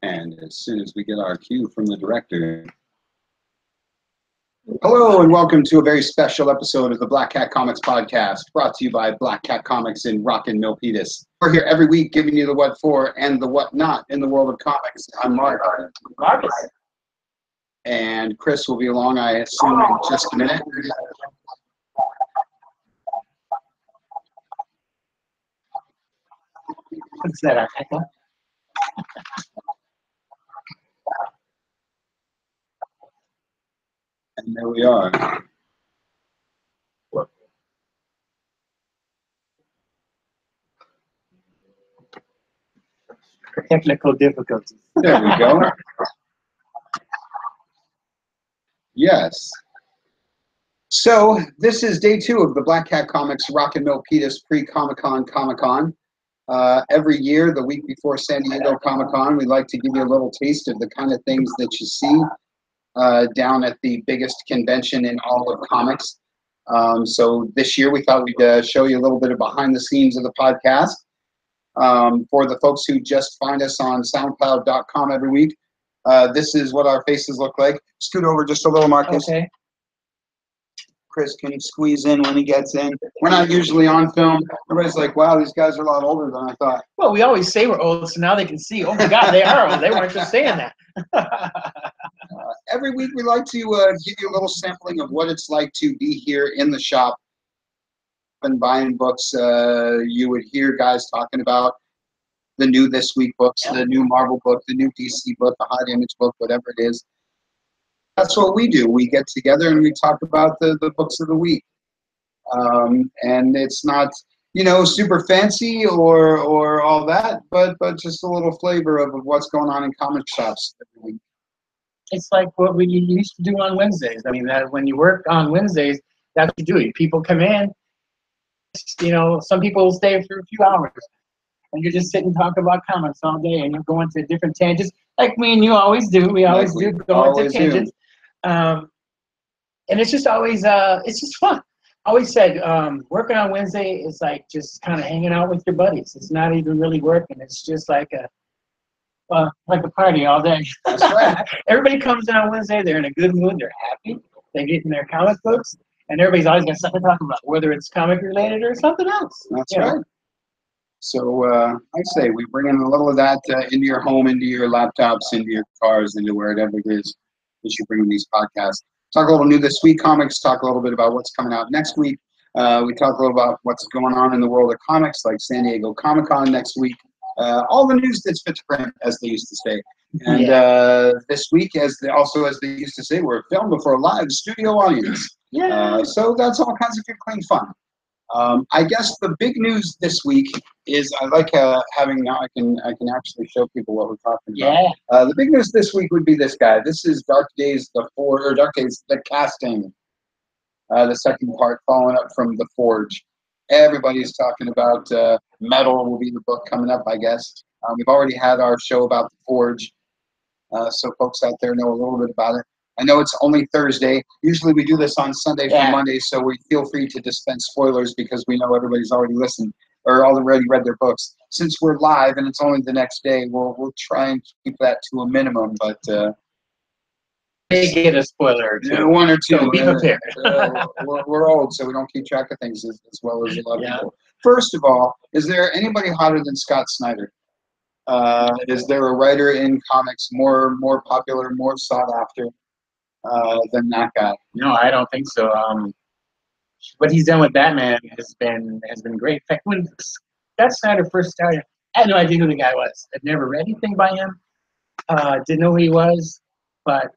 And as soon as we get our cue from the director. Hello and welcome to a very special episode of the Black Cat Comics podcast, brought to you by Black Cat Comics in Rockin' Milpitas. We're here every week giving you the what for and the what not in the world of comics. I'm Mark. And Chris will be along, I assume, in just a minute. What's that, Echo? And there we are. Technical difficulties. There we go. Yes. So this is day 2 of the Black Cat Comics Rockin' Milpitas pre-Comic-Con Comic-Con. Every year, the week before San Diego Comic-Con, we like to give you a little taste of the kind of things that you see down at the biggest convention in all of comics. So this year, we thought we'd show you a little bit of behind the scenes of the podcast. For the folks who just find us on SoundCloud.com every week, this is what our faces look like. Scoot over just a little, Marcus. Okay. Chris can squeeze in when he gets in. We're not usually on film. Everybody's like, wow, these guys are a lot older than I thought. Well, we always say we're old, so now they can see. Oh my God, they are old. They weren't just saying that. Every week we like to give you a little sampling of what it's like to be here in the shop and buying books. You would hear guys talking about the new This Week books, the new Marvel book, the new DC book, the Hot Image book, whatever it is. That's what we do. We get together and we talk about the books of the week. And it's not, you know, super fancy or all that, but just a little flavor of what's going on in comic shops every week. It's like what we used to do on Wednesdays. I mean, that when you work on Wednesdays, that's what you do. People come in, you know, some people will stay for a few hours. And you just sit and talk about comics all day, and you go into different tangents, like me and you always do. We always do go into tangents. And it's just always, it's just fun. I always said, working on Wednesday is like just kind of hanging out with your buddies. It's not even really working. It's just like a party all day. That's right. Everybody comes in on Wednesday. They're in a good mood. They're happy. They're getting their comic books, and everybody's always got something to talk about, whether it's comic related or something else. That's right. So I say we bring in a little of that into your home, into your laptops, into your cars, into wherever it is that you bring in these podcasts. Talk a little new this week comics, talk a little bit about what's coming out next week. We talk a little about what's going on in the world of comics, like San Diego Comic-Con next week. All the news that's fit to print, as they used to say. And this week, as they used to say, we're filmed before a live studio audience. Yeah. So that's all kinds of good, clean fun. I guess the big news this week is I like having now I can actually show people what we're talking about. Yeah. The big news this week would be this guy. This is Dark Days the casting. The second part following up from The Forge. Everybody's talking about Metal will be the book coming up, I guess. We've already had our show about The Forge, so folks out there know a little bit about it. I know it's only Thursday. Usually we do this on Sunday for Monday, so we feel free to dispense spoilers because we know everybody's already listened or already read their books. Since we're live and it's only the next day, we'll try and keep that to a minimum, but they get a spoiler or two. One or two. So be prepared. We're old, so we don't keep track of things as well as a lot of people. First of all, is there anybody hotter than Scott Snyder? Is there a writer in comics more popular, more sought after than that guy? No, I don't think so. What he's done with Batman has been great. In fact, when Scott Snyder first started, I had no idea who the guy was. I'd never read anything by him. Didn't know who he was, but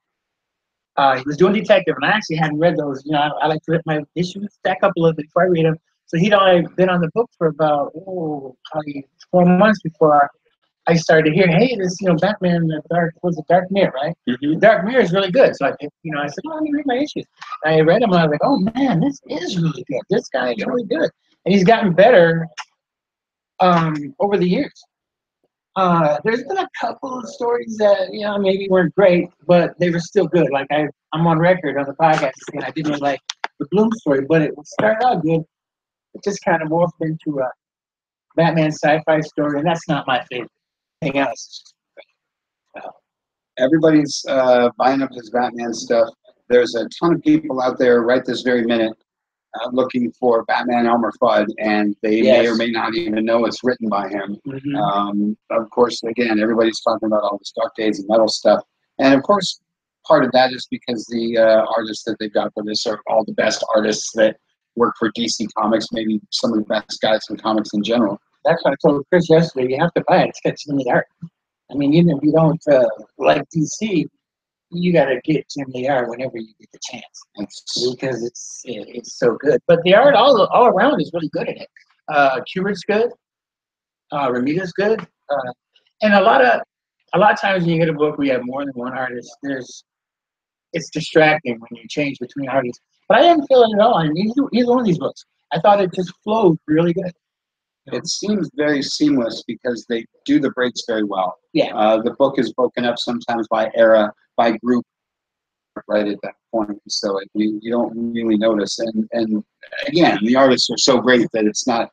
he was doing detective, and I actually hadn't read those. You know, I like to read my issues, stack up a little bit before I read them. So he'd only been on the book for about probably 4 months before I started to hear, hey, this, you know, Batman, Dark Mirror, right? Mm-hmm. Dark Mirror is really good. So I said, let me read my issues. And I read them, and I was like, oh man, this is really good. This guy is really good, and he's gotten better over the years. There's been a couple of stories that maybe weren't great, but they were still good. Like I'm on record on the podcast saying I didn't really like the Bloom story, but it started out good. It just kind of morphed into a Batman sci-fi story, and that's not my favorite. Anything else? Everybody's buying up his Batman stuff. There's a ton of people out there right this very minute looking for Batman Elmer Fudd, and they may or may not even know it's written by him. Of course, again, everybody's talking about all this Dark Days and metal stuff, and of course, part of that is because the artists that they've got for this are all the best artists that work for DC Comics, maybe some of the best guys in comics in general. That's what I told Chris yesterday. You have to buy it to get Jim the art. I mean, even if you don't like DC, you got to get Jim the art whenever you get the chance, because it's so good. But the art all around is really good in it. Kubrick's good. Ramita's good. And a lot of times when you get a book where you have more than one artist, it's distracting when you change between artists. But I didn't feel it at all. I mean, either one of these books, I thought it just flowed really good. It seems very seamless because they do the breaks very well. Yeah. The book is broken up sometimes by era, by group, right at that point, so you don't really notice. And again, the artists are so great that it's not,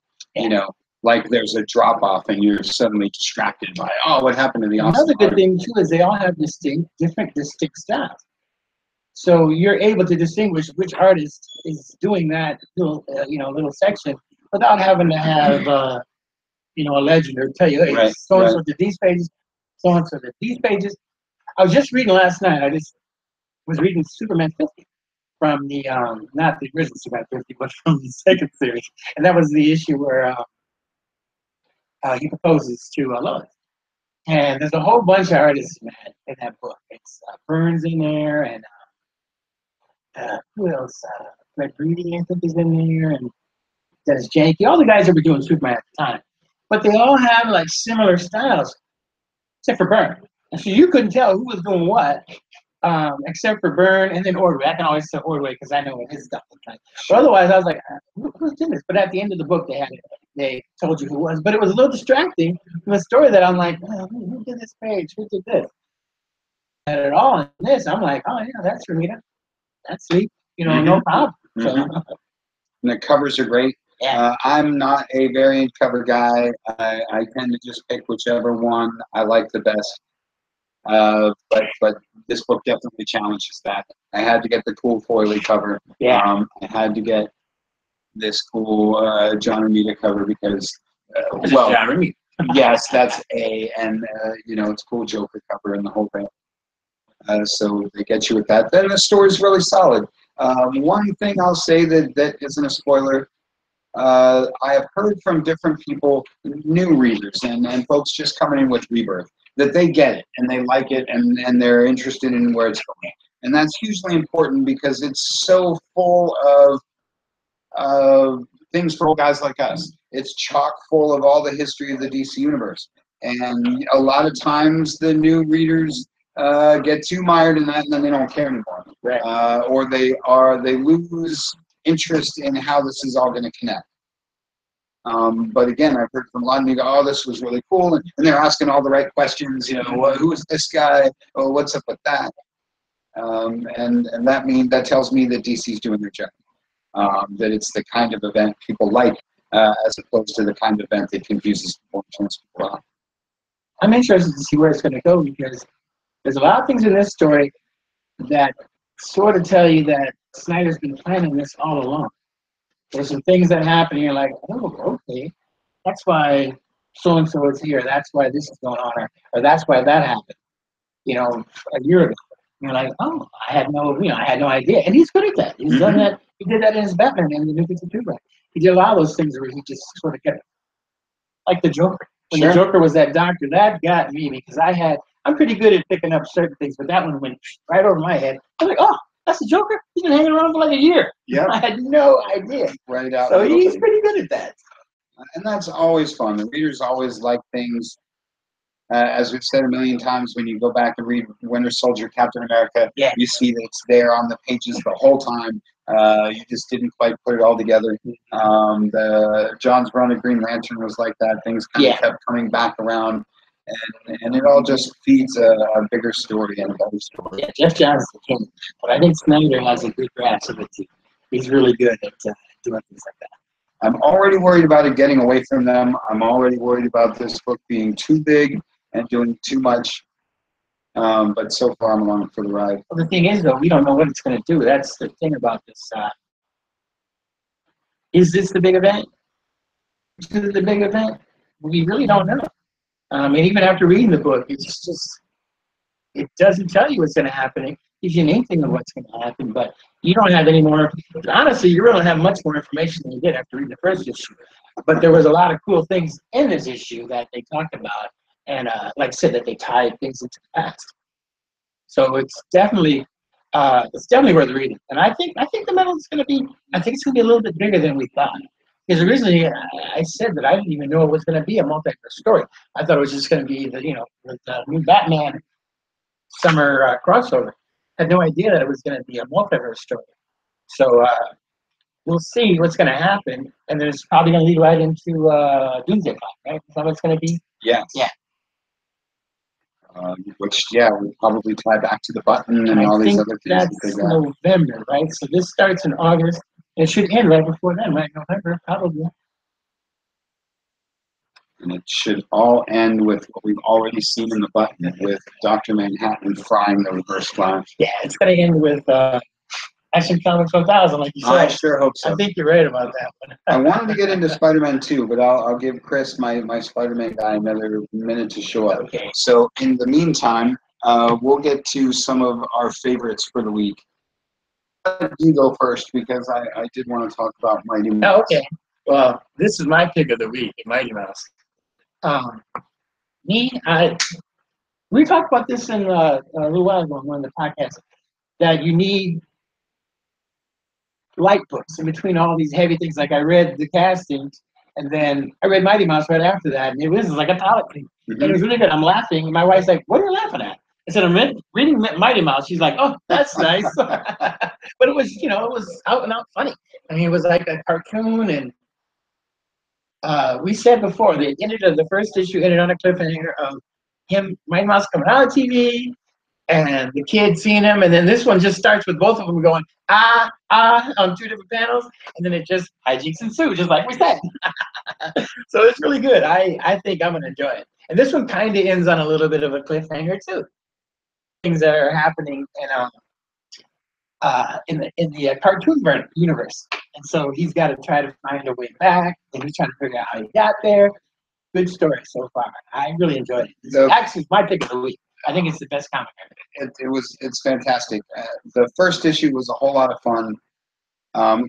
like there's a drop off and you're suddenly distracted by, oh, what happened to the awesome Another good art? thing too is they all have different distinct styles. So you're able to distinguish which artist is doing that little little section without having to have a legend or tell you, hey, so and so did these pages, so and so did these pages. I was just reading last night. I just was reading Superman 50 from the not the original Superman 50, but from the second series, and that was the issue where he proposes to Lois. And there's a whole bunch of artists in that book. It's Burns in there, and who else? Fred Reedy, I think, is in there, and Dennis Janke. All the guys that were doing Superman at the time, but they all have like similar styles, except for Byrne. And so you couldn't tell who was doing what, except for Byrne and then Ordway. I can always say Ordway because I know what his stuff was like. But otherwise, I was like, who's doing this? But at the end of the book, they told you who it was. But it was a little distracting from a story that I'm like, who did this page? Who did this? And at all in this, I'm like, oh yeah, that's Ramita. That's sweet. No problem. So, And the covers are great. yeah. I'm not a variant cover guy. I tend to just pick whichever one I like the best. But this book definitely challenges that. I had to get the cool foily cover. Yeah. I had to get this cool John Romita cover because, John Romita. yes, that's and it's cool Joker cover and the whole thing. So they get you with that. Then the story's really solid. One thing I'll say that isn't a spoiler. I have heard from different people, new readers and folks just coming in with Rebirth, that they get it and they like it and they're interested in where it's going. And that's hugely important because it's so full of things for guys like us. It's chock full of all the history of the DC universe. And a lot of times the new readers get too mired in that and then they don't care anymore. Right. Or they lose interest in how this is all going to connect. But again, I've heard from a lot of people, oh, this was really cool. And they're asking all the right questions, who is this guy? Oh, what's up with that? And that tells me that DC's doing their job. That it's the kind of event people like, as opposed to the kind of event that confuses people and turns people off. I'm interested to see where it's going to go because there's a lot of things in this story that sort of tell you that Snyder's been planning this all along. There's some things that happen, and you're like, oh, okay, that's why so-and-so is here. That's why this is going on, or that's why that happened, a year ago. You're like, oh, I had no idea. And he's good at that. He's done that. He did that in his Batman and the New 52 Right. He did a lot of those things where he just sort of kept, like the Joker. When the Joker was that doctor, that got me because I'm pretty good at picking up certain things, but that one went right over my head. I was like, oh, that's the Joker? He's been hanging around for like a year. Yeah. I had no idea. Right out. So he's pretty good at that. And that's always fun. The readers always like things. As we've said a million times, when you go back and read Winter Soldier, Captain America, you see that it's there on the pages the whole time. You just didn't quite put it all together. John's run of Green Lantern was like that. Things kind of kept coming back around. And it all just feeds a bigger story and a better story. Yeah, Jeff Johns is the king. But I think Snyder has a good grasp of it, too. He's really good at doing things like that. I'm already worried about it getting away from them. I'm already worried about this book being too big and doing too much. But so far, I'm along for the ride. Well, the thing is, though, we don't know what it's going to do. That's the thing about this. Is this the big event? Is this the big event? We really don't know. And even after reading the book, it's just it doesn't tell you what's going to happen. It gives you an inkling of what's going to happen, but you don't have any more. Honestly, you really don't have much more information than you did after reading the first issue. But there was a lot of cool things in this issue that they talked about, and like I said, that they tied things into the past. So it's definitely worth reading. And I think the medal is going to be. I think it's going to be a little bit bigger than we thought. Because originally I said that I didn't even know it was going to be a multiverse story. I thought it was just going to be the new Batman summer crossover. Had no idea that it was going to be a multiverse story. So we'll see what's going to happen, and then it's probably going to lead right into Doomsday Clock, right? Is that what it's going to be? Yes. Yeah. Which will probably tie back to the button and all these other things that they that's got. November, right? So this starts in August. It should end right before then, right? November, probably. And it should all end with what we've already seen in the button, with Dr. Manhattan frying the Reverse Flash. Yeah, it's going to end with Action Comics 1000, like you said. I sure hope so. I think you're right about that one. I wanted to get into Spider-Man 2, but I'll give Chris, my Spider-Man guy, another minute to show up. Okay. So in the meantime, we'll get to some of our favorites for the week. You go first, because I did want to talk about Mighty Mouse. Oh, okay. Well, this is my pick of the week, Mighty Mouse. We talked about this in a little while ago on one of the podcasts, that you need light books in between all these heavy things. Like I read the castings, and then I read Mighty Mouse right after that, and it was like a palate thing. And it was really good. I'm laughing, and my wife's like, "What are you laughing at?" I said, "I'm reading Mighty Mouse." She's like, "Oh, that's nice." But it was, it was out and out funny. I mean, it was like a cartoon, and we said before, the first issue ended on a cliffhanger of Mighty Mouse coming out of TV, and the kid seeing him, and then this one just starts with both of them going on two different panels, and then it just hijinks ensue, just like we said. So it's really good. I think I'm gonna enjoy it. And this one kind of ends on a little bit of a cliffhanger too. Things that are happening in the cartoon universe, and so he's got to try to find a way back, and he's trying to figure out how he got there. Good story so far. I really enjoyed it. It's my pick of the week. I think it's the best comic ever. It's fantastic. The first issue was a whole lot of fun.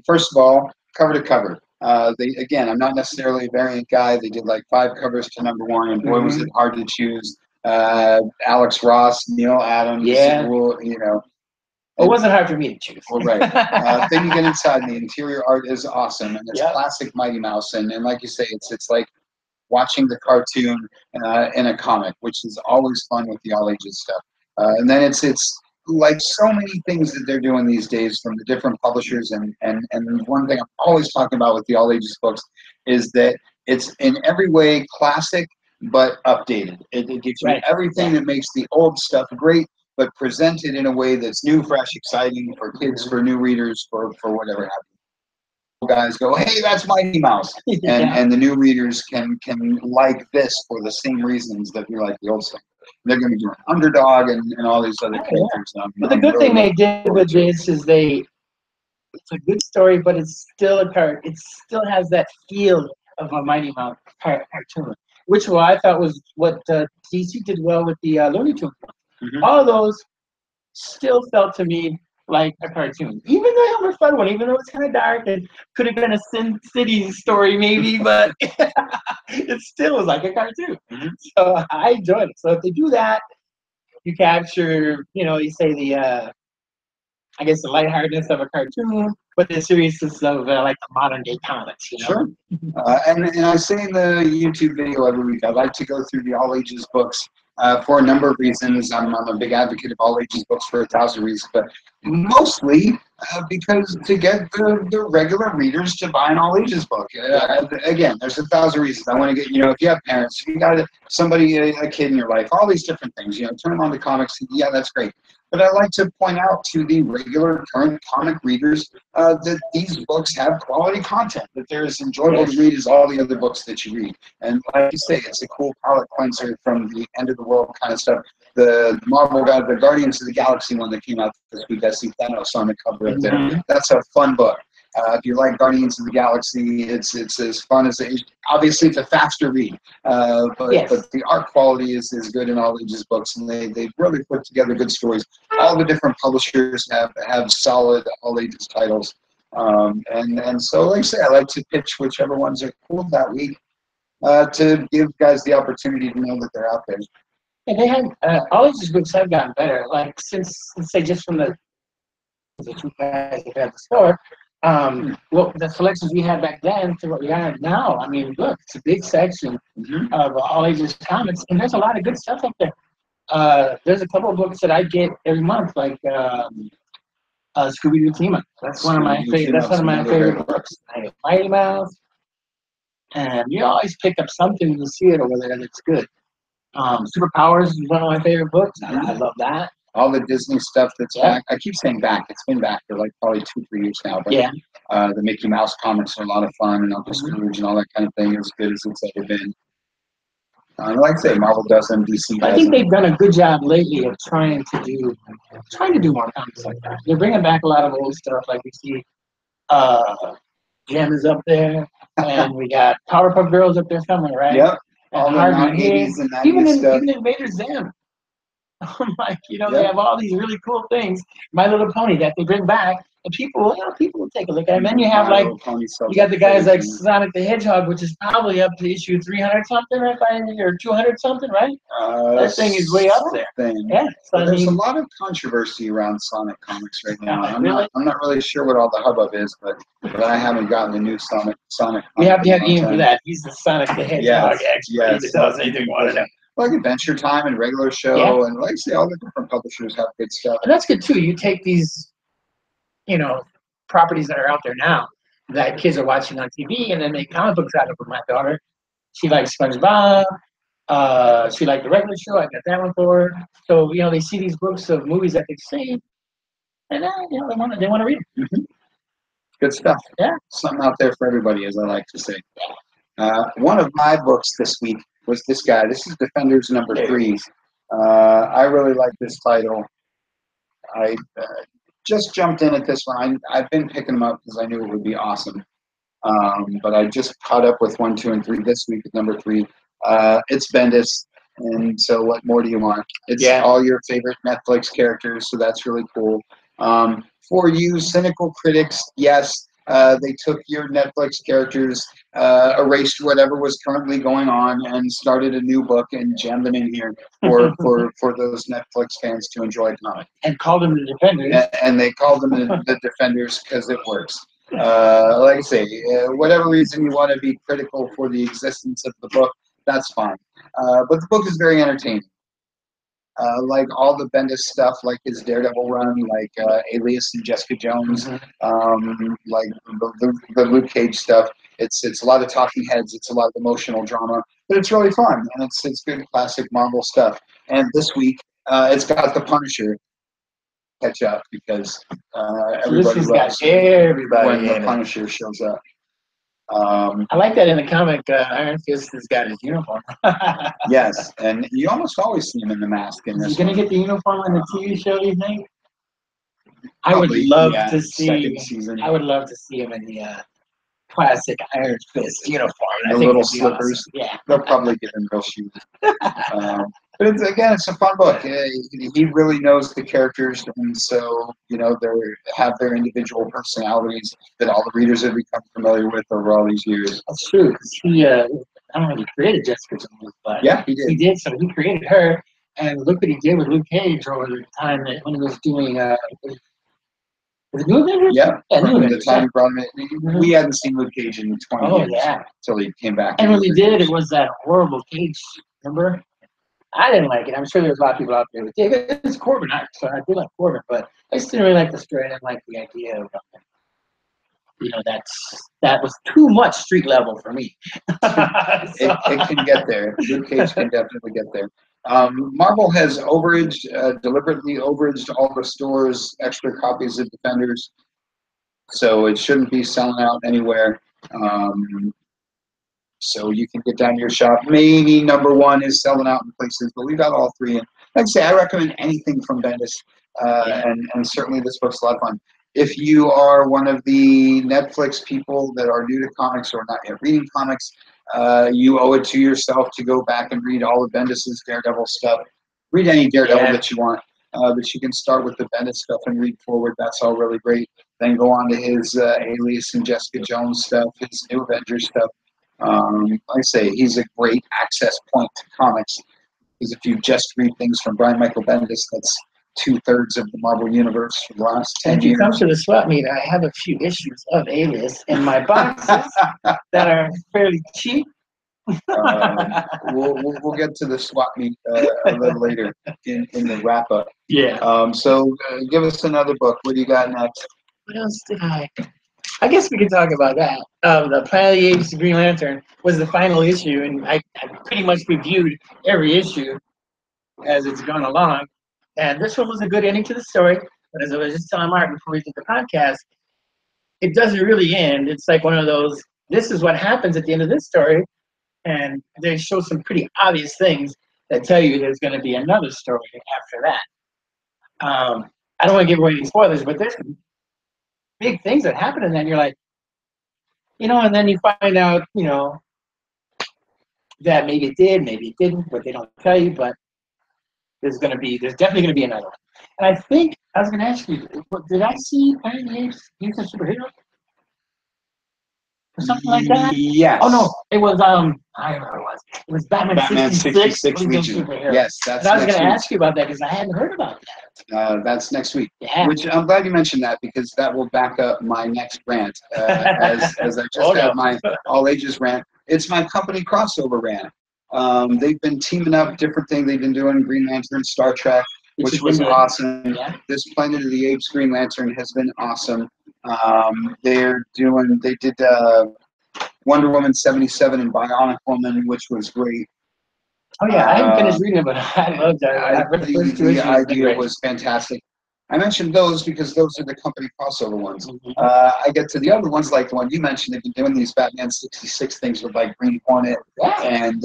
First of all, cover to cover. I'm not necessarily a variant guy. They did like 5 covers to #1, and boy, was it hard to choose. Alex Ross, Neil Adams. Yeah. It wasn't hard for me to choose. Well, right. Then you get inside, and the interior art is awesome, and it's classic Mighty Mouse. And like you say, it's like watching the cartoon in a comic, which is always fun with the all ages stuff. And then it's like so many things that they're doing these days from the different publishers. And one thing I'm always talking about with the all ages books is that it's in every way classic but updated. It gives you everything that makes the old stuff great, but presented in a way that's new, fresh, exciting for kids, for new readers, for whatever happens. Guys go, hey, that's Mighty Mouse, and the new readers can like this for the same reasons that we like the old stuff. They're going to be doing Underdog and all these other characters. But the good thing they did with this is it's a good story, but it's still a card. It still has that feel of a Mighty Mouse cartoon, which I thought was what DC did well with the Looney Tunes. All of those still felt to me like a cartoon. Even the Elmer Fudd one, even though it's kind of dark and could have been a Sin City story maybe, but it still was like a cartoon. So I enjoyed it. So if they do that, you capture, you say the lightheartedness of a cartoon, but the seriousness of like the modern day comics. Sure. And I say in the YouTube video every week, I like to go through the all ages books for a number of reasons. I'm a big advocate of all ages books for 1,000 reasons, but mostly because to get the regular readers to buy an all ages book. Again, there's 1,000 reasons. I want to get, if you have parents, if you got somebody, a kid in your life, all these different things, turn them on to comics. Yeah, that's great. But I like to point out to the regular current comic readers that these books have quality content, that they're as enjoyable to read as all the other books that you read. And like you say, it's a cool palate cleanser from the end of the world kind of stuff. The Marvel the Guardians of the Galaxy one that came out this week, I see Thanos on the cover of there. That's a fun book. If you like Guardians of the Galaxy, it's as fun as it. Obviously, it's a faster read, but the art quality is good in all ages books, and they really put together good stories. All the different publishers have solid all ages titles, and so like I say, I like to pitch whichever ones are cool that week to give guys the opportunity to know that they're out there. And they had all ages books have gotten better. Like since let's say just from the two guys that had the store. Well, the selections we had back then to what we have now, I mean, look, it's a big section of all ages comics, and there's a lot of good stuff up there. There's a couple of books that I get every month, like Scooby-Doo Team Up. That's one of my favorite. That's one of my favorite books. I get Mighty Mouse, and you always pick up something when you see it over there that's good. Superpowers is one of my favorite books. I love that. All the Disney stuff that's back. I keep saying back. It's been back for like probably 2-3 years now. But the Mickey Mouse comics are a lot of fun, and Uncle Scrooge and all that kind of thing is as good as it's ever been. Like I say, Marvel does them, DC. I think they've done a good job lately of trying to do more comics like that. They're bringing back a lot of old stuff, like we see Gem is up there, and we got Powerpuff Girls up there somewhere, right? Yep. And all the 80s and 90s stuff. Even Invader Zim. Like, they have all these really cool things. My Little Pony that they bring back, and people will take a look at it. And then you have you got the guys like Sonic the Hedgehog, which is probably up to issue 300 something, right? Or 200 something, right? That thing is way up there. Yeah. So there's a lot of controversy around Sonic comics right now. I'm not really sure what all the hubbub is, but I haven't gotten the new Sonic. We have to have Ian for that. He's the Sonic the Hedgehog expert. Yes. He tells anything you want to know. Like Adventure Time and Regular Show, and like I say, all the different publishers have good stuff. And that's good too. You take these, properties that are out there now that kids are watching on TV, and then make comic books out of them. My daughter, she likes SpongeBob. She liked the Regular Show. I got that one for her. So they see these books of movies that they've seen, and they want to read them. Good stuff. Yeah, something out there for everybody, as I like to say. One of my books this week was this guy. This is Defenders #3. I really like this title. I just jumped in at this one. I've been picking them up because I knew it would be awesome. But I just caught up with 1, 2, and 3 this week with #3. It's Bendis, and so what more do you want? It's all your favorite Netflix characters, so that's really cool. For you cynical critics, yes, they took your Netflix characters, erased whatever was currently going on, and started a new book and jammed them in here for those Netflix fans to enjoy tonight. And called them the Defenders. And they called them the Defenders because it works. Like I say, whatever reason you want to be critical for the existence of the book, that's fine. But the book is very entertaining. Like all the Bendis stuff, like his Daredevil run, like Alias and Jessica Jones, like the Luke Cage stuff. It's a lot of talking heads. It's a lot of emotional drama, but it's really fun, and it's good classic Marvel stuff. And this week, it's got the Punisher catch up because everybody loves when the Punisher shows up. I like that in the comic. Iron Fist has got his uniform. Yes, and you almost always see him in the mask. Is he going to get the uniform in the TV show? You think? I would love to see. I would love to see him in the classic Iron Fist uniform. The little slippers. Awesome. Yeah, they'll probably give him real shoes. But it's a fun book. He really knows the characters, and so they have their individual personalities that all the readers have become familiar with over all these years. That's true. He, I don't know, he created Jessica Jones, but yeah, he did. He did. So he created her, and look what he did with Luke Cage over the time that when he was doing. Was it New Avengers? Yeah, New Avengers. The time he brought him in, we hadn't seen Luke Cage in 20 years until he came back. And when he did, it was that horrible Cage. Remember? I didn't like it. I'm sure there's a lot of people out there. It's Corbin. I do like Corbin, but I just didn't really like the story. I didn't like the idea of, that was too much street level for me. It can get there. Luke Cage can definitely get there. Marvel has deliberately overaged all the stores, extra copies of Defenders, so it shouldn't be selling out anywhere. So you can get down to your shop. Maybe #1 is selling out in places, but we got all three. And like I say, I recommend anything from Bendis, and certainly this book's a lot of fun. If you are one of the Netflix people that are new to comics or not yet reading comics, you owe it to yourself to go back and read all of Bendis's Daredevil stuff. Read any Daredevil that you want, but you can start with the Bendis stuff and read forward. That's all really great. Then go on to his Alias and Jessica Jones stuff, his New Avengers stuff. Like I say, he's a great access point to comics, because if you just read things from Brian Michael Bendis, that's 2/3 of the Marvel Universe for the last 10 If you years. come to the swap meet, I have a few issues of Alias in my boxes that are fairly cheap. We'll get to the swap meet a little later in the wrap up. Yeah. So give us another book. What do you got next? What else did I guess we could talk about that. The Planet of the Apes Green Lantern was the final issue, and I pretty much reviewed every issue as it's gone along. And this one was a good ending to the story. But as I was just telling Mark before we did the podcast, it doesn't really end. It's like one of those, this is what happens at the end of this story. And they show some pretty obvious things that tell you there's going to be another story after that. I don't want to give away any spoilers, but there's some big things that happen, and then you're like, and then you find out, that maybe it did, maybe it didn't, but they don't tell you. But there's definitely going to be another one. And I think I was going to ask you, did I see Planet of the Apes use a superhero? Or something like that? Yes. Oh no, it was I don't know what it was. It was Batman 66 Legion. superhero. Yes, that's. And I was going to ask you about that because I hadn't heard about that. That's next week. Yeah. Which I'm glad you mentioned that, because that will back up my next rant. As I just had my all ages rant. It's my company crossover rant. They've been teaming up, different things they've been doing. Green Lantern, Star Trek, which was awesome. Yeah. This Planet of the Apes Green Lantern has been awesome. They did Wonder Woman 77 and Bionic Woman, which was great. Oh yeah, I haven't finished reading it, but I loved that. The idea was fantastic. I mentioned those because those are the company crossover ones. Mm-hmm. I get to the other ones, like the one you mentioned. They've been doing these Batman 66 things with like Green Hornet and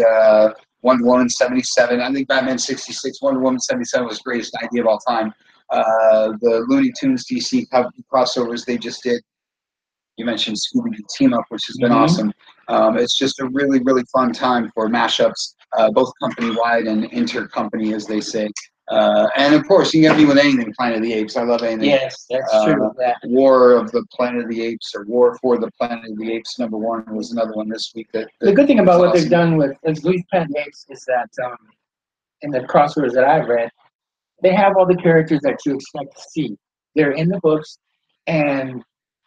Wonder Woman 77. I think Batman 66, Wonder Woman 77 was the greatest idea of all time. The Looney Tunes DC crossovers they just did. You mentioned Scooby-Doo Team Up, which has been awesome. It's just a really, really fun time for mashups, both company-wide and inter-company, as they say. And of course, you can get me with anything Planet of the Apes. I love anything. Yes, that's true. War of the Planet of the Apes, or War for the Planet of the Apes #1 was another one this week. The good thing about what they've done with Planet of the Apes is that in the crossovers that I've read, they have all the characters that you expect to see. They're in the books, and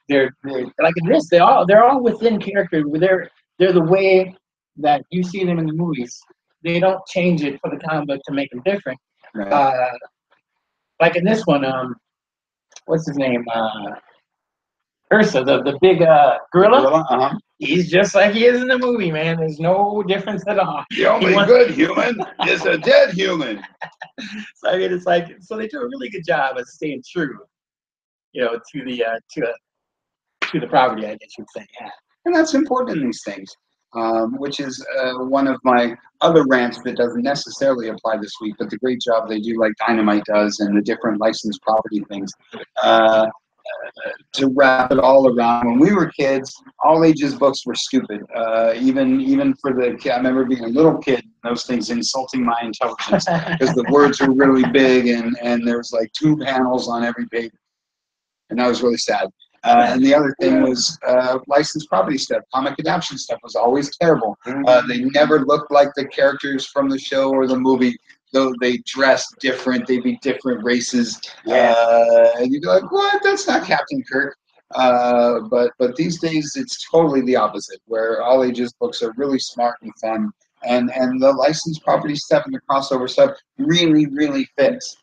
they're like in this. They're all within character. They're the way that you see them in the movies. They don't change it for the comic book to make them different. Right. Like in this one, what's his name? Ursa, the big gorilla. He's just like he is in the movie, man. There's no difference at all. The only good human is a dead human. So I mean, it's like, so they do a really good job of staying true, to the property, I guess you'd say. Yeah. And that's important in these things, which is one of my other rants that doesn't necessarily apply this week, but the great job they do, like Dynamite does, and the different licensed property things. To wrap it all around, when we were kids, all ages books were stupid. Even for the kid, I remember being a little kid, those things insulting my intelligence because the words were really big and there was like 2 panels on every page, and that was really sad. And the other thing was licensed property stuff. Comic adaptation stuff was always terrible. They never looked like the characters from the show or the movie. Though they dressed different, they'd be different races. And you'd be like, what? That's not Captain Kirk. But these days, it's totally the opposite, where all ages books are really smart and fun. And the licensed property stuff and the crossover stuff really, really fits.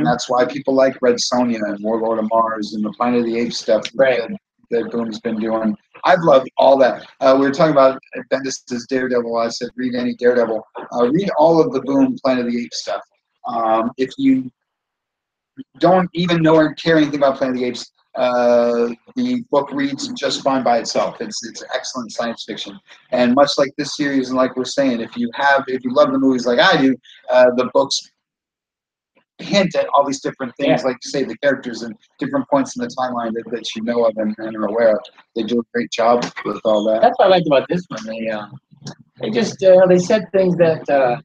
That's why people like Red Sonja and Warlord of Mars and the Planet of the Apes stuff that Boom's been doing. I've loved all that. We were talking about Bendis' Daredevil. I said, read any Daredevil. read all of the Boom Planet of the Apes stuff. If you don't even know or care anything about Planet of the Apes, the book reads just fine by itself. It's excellent science fiction, and much like this series, and like we're saying, if you love the movies like I do, the books hint at all these different things, like say the characters and different points in the timeline that you know of and are aware of. They do a great job with all that. That's what I liked about this one. They just they said things that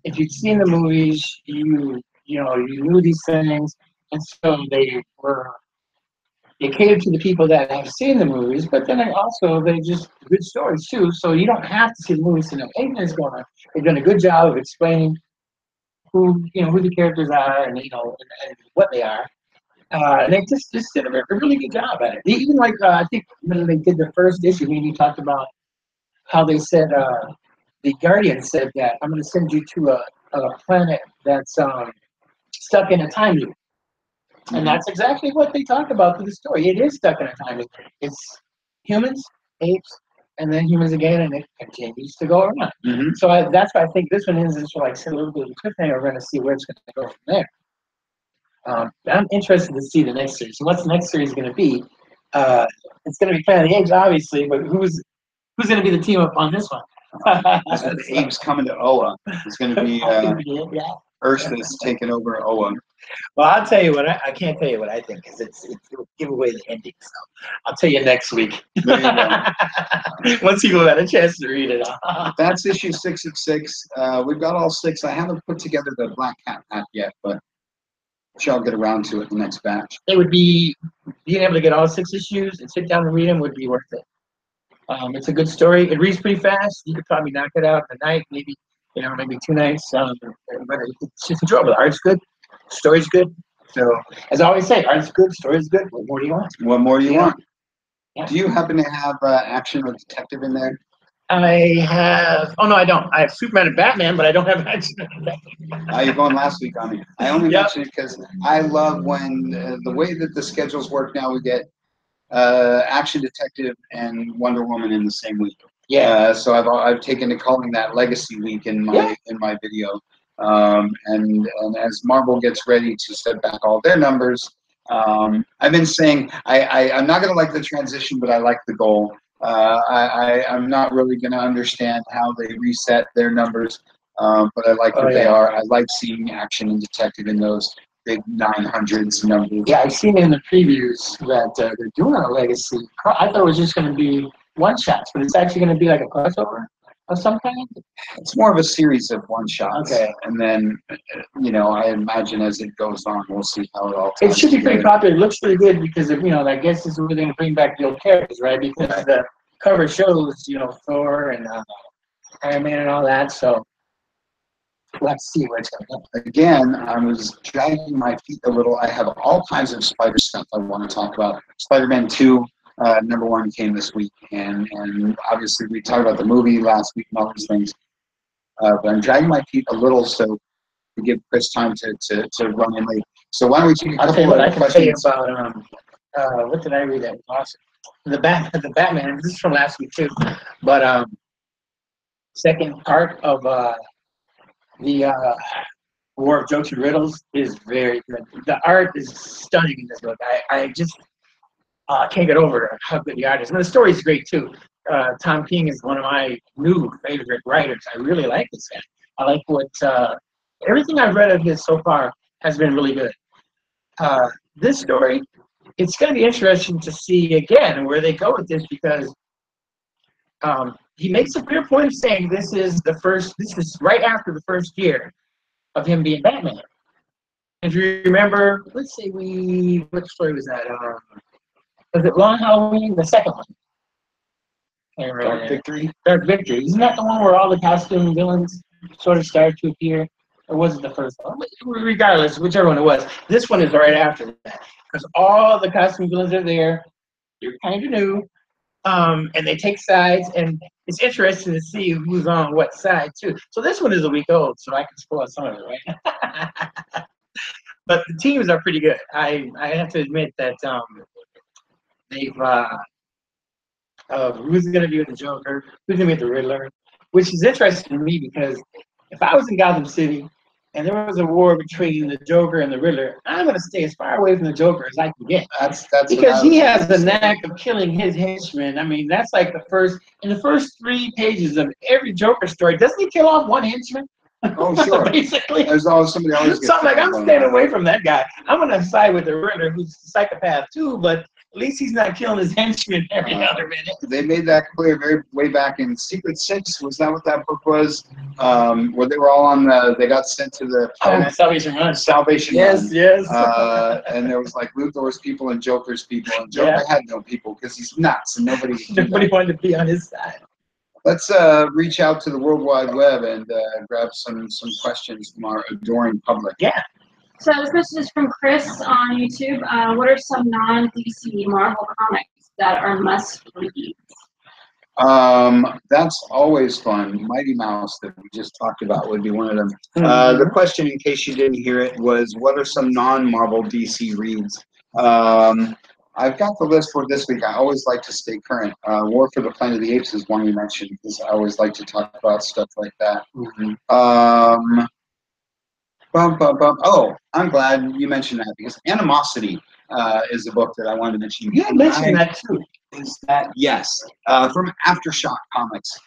if you'd seen the movies, you knew these things, and so they catered to the people that have seen the movies, but then they just good stories too. So you don't have to see the movies to know anything that's going on. They've done a good job of explaining who the characters are and and what they are. And they just did a really good job at it. Even like I think when they did the first issue, maybe talked about how they said the Guardian said that I'm going to send you to a planet that's stuck in a time loop. And that's exactly what they talk about through the story. It is stuck in a time loop. It's humans, apes, and then humans again, and it continues to go around. Mm-hmm. So that's why I think this one is like a little bit of a cliffhanger. We're going to see where it's going to go from there. I'm interested to see the next series. So what's the next series going to be? It's going to be Planet of the Apes, obviously, but who's going to be the team up on this one? The apes coming to Oa. It's going to be Earth is taking over Oa. Well, I'll tell you what I can't tell you what I think because it will give away the ending. So I'll tell you next week. There you go. Once people had a chance to read it. That's issue 6 of 6. We've got all 6. I haven't put together the Black Cat pack yet, but I'll get around to it the next batch. It would be being able to get all 6 issues and sit down and read them would be worth it. It's a good story. It reads pretty fast. You could probably knock it out in a night, maybe 2 nights. But it's just enjoyable. The art's good, story's good. So as I always say, art's good, story's good. What more do you want? What more do you want? Yeah. Do you happen to have Action or Detective in there? I have. Oh no, I don't. I have Superman and Batman, but I don't have Action. You're going last week on me. I only mention it because I love when the way that the schedules work now. We get Action Detective and Wonder Woman in the same week. Yeah. So I've taken to calling that Legacy Week in my video. And as Marvel gets ready to set back all their numbers, I've been saying I'm not going to like the transition, but I like the goal. I'm not really going to understand how they reset their numbers, but I like what they are. I like seeing Action and Detective in those big 900s numbers. Yeah, I've seen in the previews that they're doing a Legacy. I thought it was just going to be one-shots, but it's actually going to be like a crossover of some kind? It's more of a series of one-shots. Okay. And then, I imagine as it goes on, we'll see how it all It should be pretty popular. It looks pretty good because, I guess this is where they're going to bring back the old characters, right? Because the cover shows, Thor and Iron Man and all that, so we'll have to see where it's going to go. Again, I was dragging my feet a little. I have all kinds of Spider stuff I want to talk about. Spider-Man 2, #1 came this week, and obviously we talked about the movie last week and all these things. But I'm dragging my feet a little so to give Chris time to run in late. So why don't we take a couple of questions? I can tell you about, what did I read that was awesome? The Batman, this is from last week too, but second part of the War of Jokes and Riddles is very good. The art is stunning in this book. I just can't get over how good the art is. And the story is great too. Tom King is one of my new favorite writers. I really like this guy. I like what everything I've read of his so far has been really good. This story, it's going to be interesting to see again where they go with this because he makes a clear point of saying this is right after the first year of him being Batman. If you remember, let's say what story was that? Was it Long Halloween? The second one. Dark Victory? Dark Victory. Isn't that the one where all the costume villains sort of started to appear? Or was it the first one? Regardless, whichever one it was. This one is right after that. Because all the costume villains are there. You're kind of new. And they take sides. And it's interesting to see who's on what side, too. So this one is a week old, so I can spoil some of it, right? But the teams are pretty good. I have to admit that they've who's going to be with the Joker? Who's going to be with the Riddler? which is interesting to me because if I was in Gotham City and there was a war between the Joker and the Riddler, I'm going to stay as far away from the Joker as I can get. That's because he has the knack of killing his henchmen. I mean, that's like in the first 3 pages of every Joker story, doesn't he kill off one henchman? Oh, sure. Basically. There's always somebody always gets So I'm like, I'm killed. staying away from that guy. I'm going to side with the Riddler, who's a psychopath too, but at least he's not killing his henchmen every other minute. They made that clear way back in Secret Six. Was that what that book was? Where they were all on they got sent to the planet. Salvation Run. Salvation Yes, Run. yes. And there was like Luthor's people and Joker's people, and Joker had no people because he's nuts and nobody wanted to be on his side. Let's reach out to the World Wide Web and grab some questions from our adoring public. Yeah. So this question is from Chris on YouTube. What are some non-DC Marvel comics that are must-reads? That's always fun. Mighty Mouse that we just talked about would be one of them. The question, in case you didn't hear it, was what are some non-Marvel DC reads? I've got the list for this week. I always like to stay current. War for the Planet of the Apes is one you mentioned because I always like to talk about stuff like that. Oh, I'm glad you mentioned that because Animosity is a book that I wanted to mention. You had mentioned that too. Yes, from Aftershock Comics.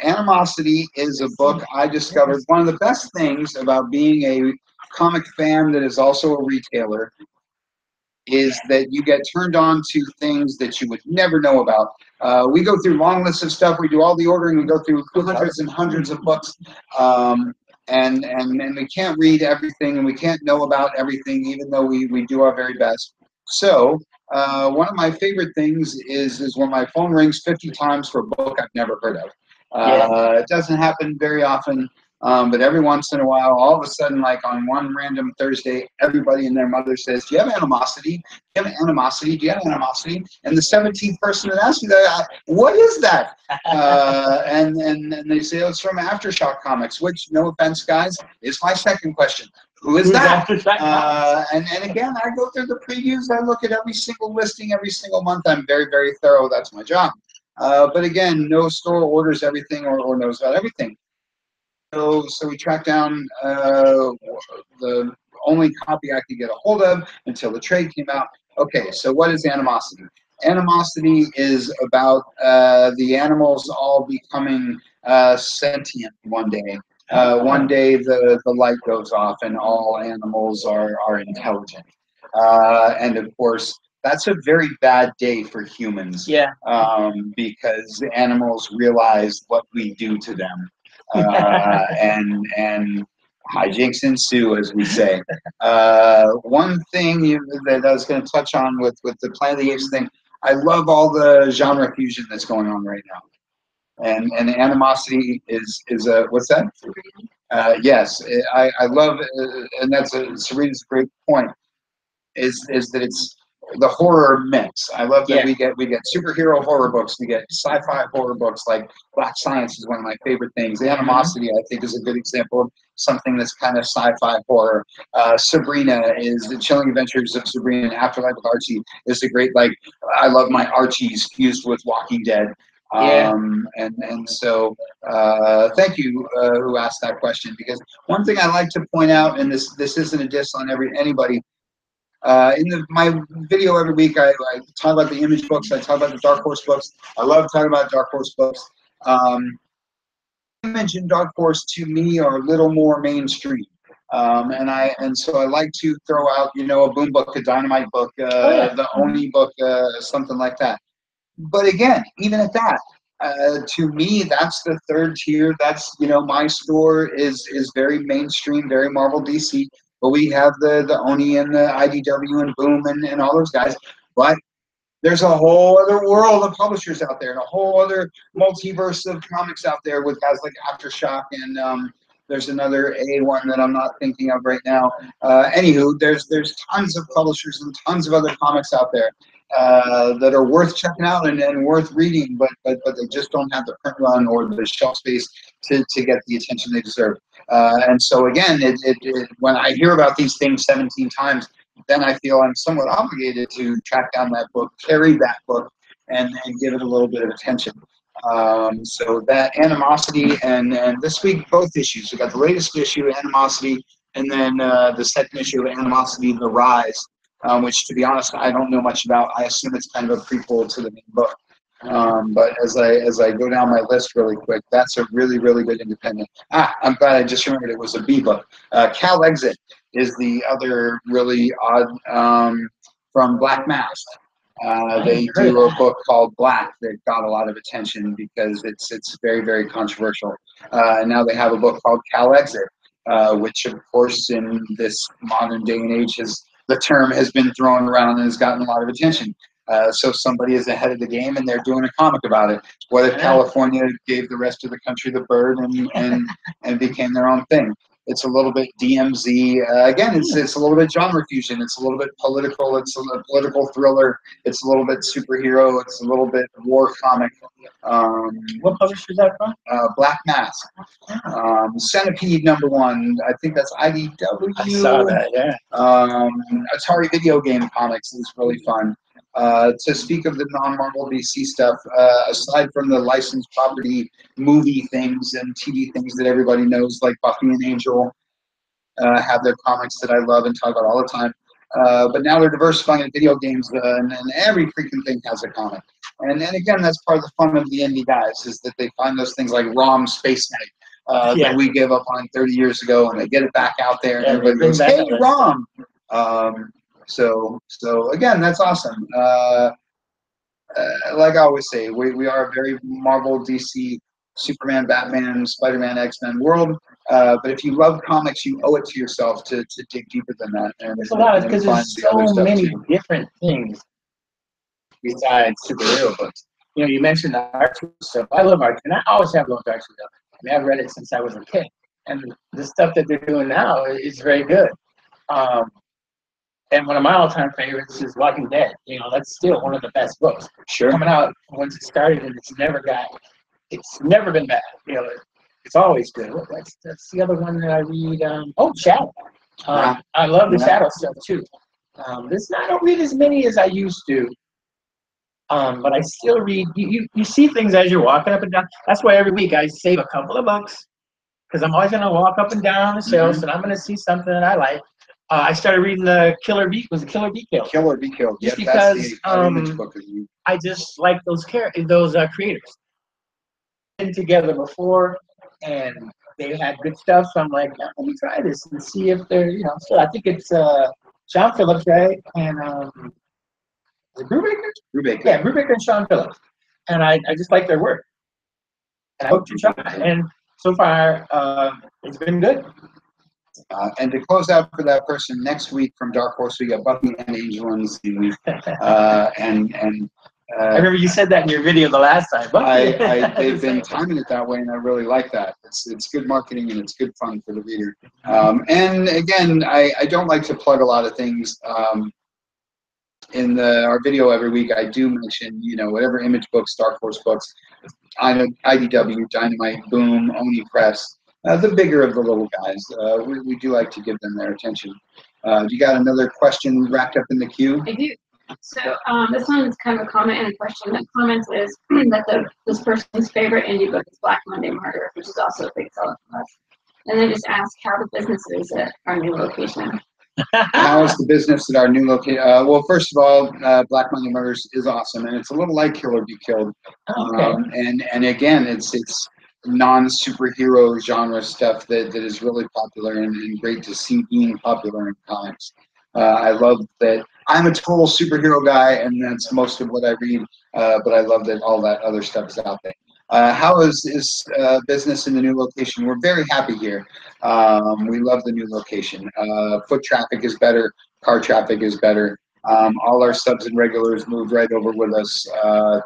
Animosity is a book I discovered. One of the best things about being a comic fan that is also a retailer is that you get turned on to things that you would never know about. We go through long lists of stuff. We do all the ordering. We go through hundreds and hundreds of books. And we can't read everything and we can't know about everything, even though we do our very best. So one of my favorite things is when my phone rings 50 times for a book I've never heard of. It doesn't happen very often, but every once in a while, all of a sudden, like on one random Thursday, everybody and their mother says, "Do you have animosity? Do you have animosity? Do you have animosity?" And the 17th person that asks me that, what is that? And they say, "Oh, it's from Aftershock Comics," which, no offense, guys, is my second question. Who is that? And again, I go through the previews. I look at every single listing every single month. I'm very, very thorough. That's my job. But again, no store orders everything or knows about everything. So we tracked down the only copy I could get a hold of until the trade came out. Okay, so what is Animosity? Animosity is about the animals all becoming sentient one day. One day the light goes off and all animals are intelligent. And of course, that's a very bad day for humans. Yeah. Because animals realize what we do to them. And hijinks ensue, as we say. One thing that I was going to touch on with the Planet of the Apes thing, I love all the genre fusion that's going on right now. And Animosity is a, what's that? Yes, I love, and Serena's a great point, is that it's the horror mix. I love that we get superhero horror books, we get sci-fi horror books, like Black Science is one of my favorite things. Animosity, I think, is a good example of something that's kind of sci-fi horror. Sabrina is the Chilling Adventures of Sabrina, and Afterlife of Archie is a great, like, I love my Archies fused with Walking Dead. And so thank you who asked that question, because one thing I like to point out, and this isn't a diss on anybody, in my video every week, I talk about the Image books. I talk about the Dark Horse books. I love talking about Dark Horse books. Image and Dark Horse to me are a little more mainstream, and so I like to throw out, a Boom book, a Dynamite book, the Oni book, something like that. But again, even at that, to me, that's the third tier. That's, my store is very mainstream, very Marvel DC. But we have the Oni and the IDW and Boom and all those guys. But there's a whole other world of publishers out there and a whole other multiverse of comics out there with guys like Aftershock and there's another A one that I'm not thinking of right now. Anywho, there's tons of publishers and tons of other comics out there that are worth checking out and worth reading, but they just don't have the print run or the shelf space to get the attention they deserve. And so again, when I hear about these things 17 times, then I feel I'm somewhat obligated to track down that book, carry that book, and give it a little bit of attention. So that Animosity and this week both issues. We got the latest issue, Animosity, and then the second issue of Animosity: The Rise, which, to be honest, I don't know much about. I assume it's kind of a prequel to the main book. But as I go down my list really quick, that's a really good independent. I'm glad I just remembered it was a B book. Cal Exit is the other really odd from Black Mask. They do a book called Black that got a lot of attention because it's very controversial. And now they have a book called Cal Exit, which of course in this modern day and age the term has been thrown around and has gotten a lot of attention. So somebody is ahead of the game and they're doing a comic about it. What if California gave the rest of the country the bird and became their own thing? It's a little bit DMZ. Again, it's a little bit genre fusion. It's a little bit political. It's a political thriller. It's a little bit superhero. It's a little bit war comic. What publisher is that from? Black Mask. Centipede #1. I think that's IDW. I saw that, yeah. Atari Video Game Comics is really fun. To speak of the non-Marvel DC stuff, aside from the licensed property movie things and TV things that everybody knows, like Buffy and Angel, have their comics that I love and talk about all the time. But now they're diversifying in video games, and every freaking thing has a comic. And again, that's part of the fun of the indie guys, is that they find those things like ROM Space Knight that we gave up on 30 years ago, and they get it back out there, and everybody goes, "Hey, ROM!" So again, that's awesome. Like I always say, we are a very Marvel, DC, Superman, Batman, Spider-Man, X-Men world. But if you love comics, you owe it to yourself to dig deeper than that. And there's a lot, because there's so many different things besides superhero books. You know, you mentioned the art stuff. I love art, and I always have loved art stuff. I mean, I've read it since I was a kid, and the stuff that they're doing now is very good. And one of my all-time favorites is Walking Dead. You know, that's still one of the best books. Sure. Coming out once it started, and it's never been bad. You know, it's always good. That's the other one that I read. Shadow. I love the Shadow stuff too. I don't read as many as I used to. But I still read. You see things as you're walking up and down. That's why every week I save a couple of bucks, because I'm always gonna walk up and down the shelves, and I'm gonna see something that I like. I started reading the Killer Be Killed? Killer Be Killed. Just because I just like those creators. Been together before, and they had good stuff. So I'm like, let me try this and see if they're, So I think it's Sean Phillips, right? And is it Brubaker? Brubaker. Yeah, Brubaker and Sean Phillips. And I just like their work. And I hope to try. And so far, it's been good. And to close out for that person, next week from Dark Horse, we got Buffy and Angel in the same week. I remember you said that in your video the last time. They've been timing it that way, and I really like that. It's good marketing, and it's good fun for the reader. And again, I don't like to plug a lot of things. In our video every week, I do mention, whatever Image Books, Dark Horse Books, IDW, Dynamite, Boom, Oni Press, the bigger of the little guys. We do like to give them their attention. You got another question wrapped up in the queue? I do. So this one's kind of a comment and a question. The comment is that this person's favorite indie book is Black Monday Murder, which is also a big seller for us. And then just ask how the business is at our new location. How is the business at our new location? Well, first of all, Black Monday Murders is awesome, and it's a little like Killer Be Killed. And again, it's non-superhero genre stuff that is really popular and great to see being popular in comics. I love that I'm a total superhero guy, and that's most of what I read, but I love that all that other stuff is out there. How is business in the new location? We're very happy here. We love the new location. Foot traffic is better. Car traffic is better. All our subs and regulars moved right over with us.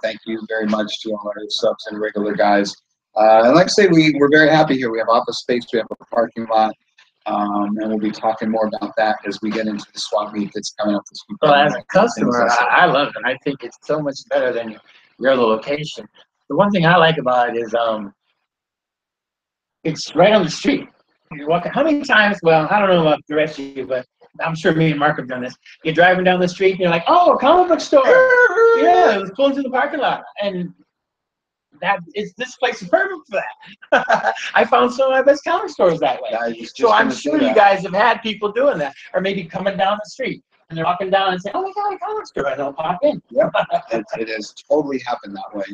Thank you very much to all our subs and regular guys. And like I say, we're very happy here. We have office space. We have a parking lot. And we'll be talking more about that as we get into the swap meet that's coming up this weekend. Well, as a customer, I love it. I think it's so much better than your other location. The one thing I like about it is it's right on the street. You're walking. How many times? Well, I don't know about the rest of you, but I'm sure me and Mark have done this. You're driving down the street and you're like, "Oh, a comic book store!" Yeah, let's pull into the parking lot. And this place is perfect for that. I found some of my best comic stores that way. So I'm sure you guys have had people doing that, or maybe coming down the street and they're walking down and saying, "Oh my God, a comic store!" and they'll pop in. Yep, it has totally happened that way.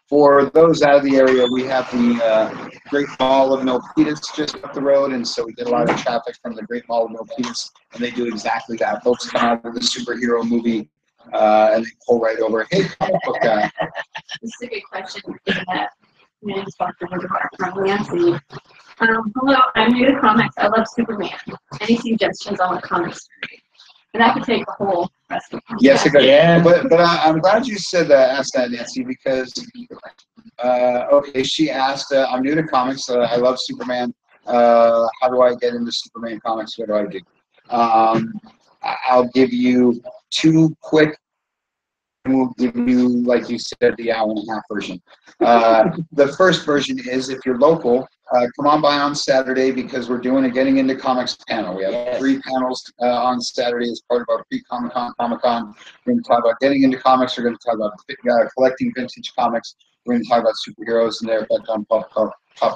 For those out of the area, we have the Great Mall of Milpitas just up the road, and so we get a lot of traffic from the Great Mall of Milpitas, and they do exactly that. Folks come out of the superhero movie, and they pull right over. Hey, comic book guy. This is a good question that Nancy Foster was about from Nancy. Hello, I'm new to comics. I love Superman. Any suggestions on a comic story? And that could take the whole rest of the Yes, it could. Yeah. But I'm glad you said asked that, Nancy, because okay, she asked. I'm new to comics. I love Superman. How do I get into Superman comics? What do I do? I'll give you two quick. We'll give you, like you said, the hour-and-a-half version. The first version is, if you're local, come on by on Saturday because we're doing a Getting Into Comics panel. We have 3 panels on Saturday as part of our pre-Comic-Con, Comic-Con. We're going to talk about getting into comics. We're going to talk about collecting vintage comics. We're going to talk about superheroes and their effect on pop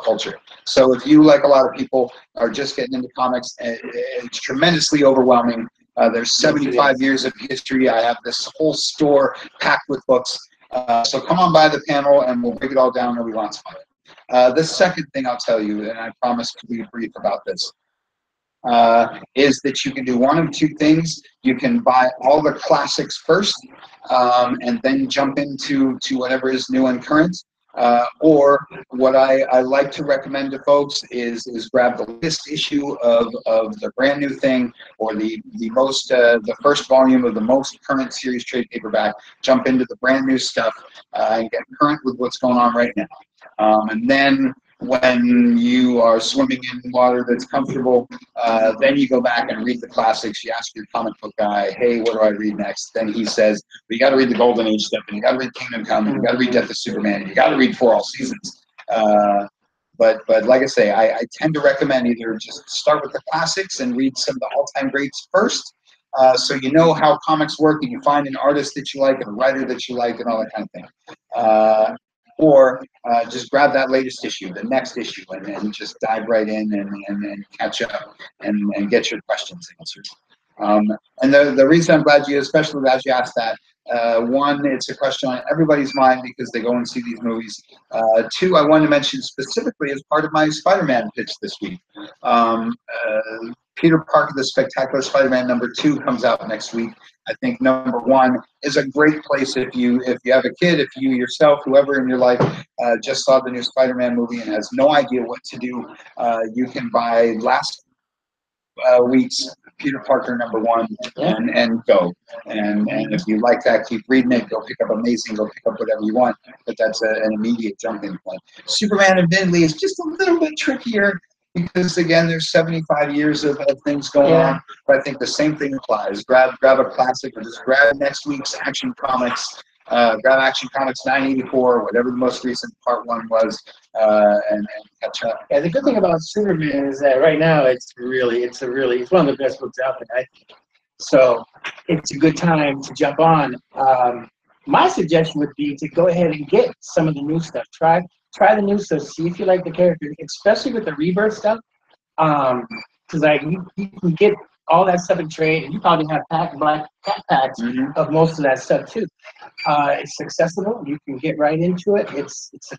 culture. So if you, like a lot of people, are just getting into comics, it's tremendously overwhelming. There's 75 years of history. I have this whole store packed with books. So come on by the panel and we'll break it all down. It'll be lots of fun. The second thing I'll tell you, and I promise to be brief about this, is that you can do one of 2 things. You can buy all the classics first and then jump into whatever is new and current. Or what I like to recommend to folks is grab the latest issue of the brand new thing, or the first volume of the most current series trade paperback. Jump into the brand new stuff and get current with what's going on right now. And then when you are swimming in water that's comfortable, then you go back and read the classics. You ask your comic book guy, "Hey, what do I read next?" Then he says, "Well, you got to read the Golden Age stuff, and you got to read Kingdom Come, and you got to read Death of Superman, and you got to read For All Seasons." But like I say, I tend to recommend either just start with the classics and read some of the all-time greats first, so you know how comics work, and you find an artist that you like and a writer that you like and all that kind of thing. Or just grab that latest issue, the next issue, and just dive right in and catch up and get your questions answered. And the reason I'm glad especially glad you asked that, one, it's a question on everybody's mind because they go and see these movies. 2, I wanted to mention specifically as part of my Spider-Man pitch this week. Peter Parker, the Spectacular Spider-Man #2 comes out next week. I think #1 is a great place if you have a kid, if you yourself, whoever in your life just saw the new Spider-Man movie and has no idea what to do. You can buy last week's Peter Parker #1 and go. And if you like that, keep reading it. Go pick up Amazing. Go pick up whatever you want. But that's an immediate jumping point. Superman, admittedly, is just a little bit trickier because, again, there's 75 years of things going on. But I think the same thing applies. Grab a classic, or just grab next week's Action Comics. Grab Action Comics 984, whatever the most recent part 1 was, and catch up. Yeah, the good thing about Superman is that right now it's one of the best books out there, I think. So it's a good time to jump on. My suggestion would be to go ahead and get some of the new stuff. Try the new stuff. See if you like the character, especially with the Rebirth stuff. Because you can get all that stuff in trade, and you probably have black cat packs of most of that stuff too. It's accessible. You can get right into it. It's a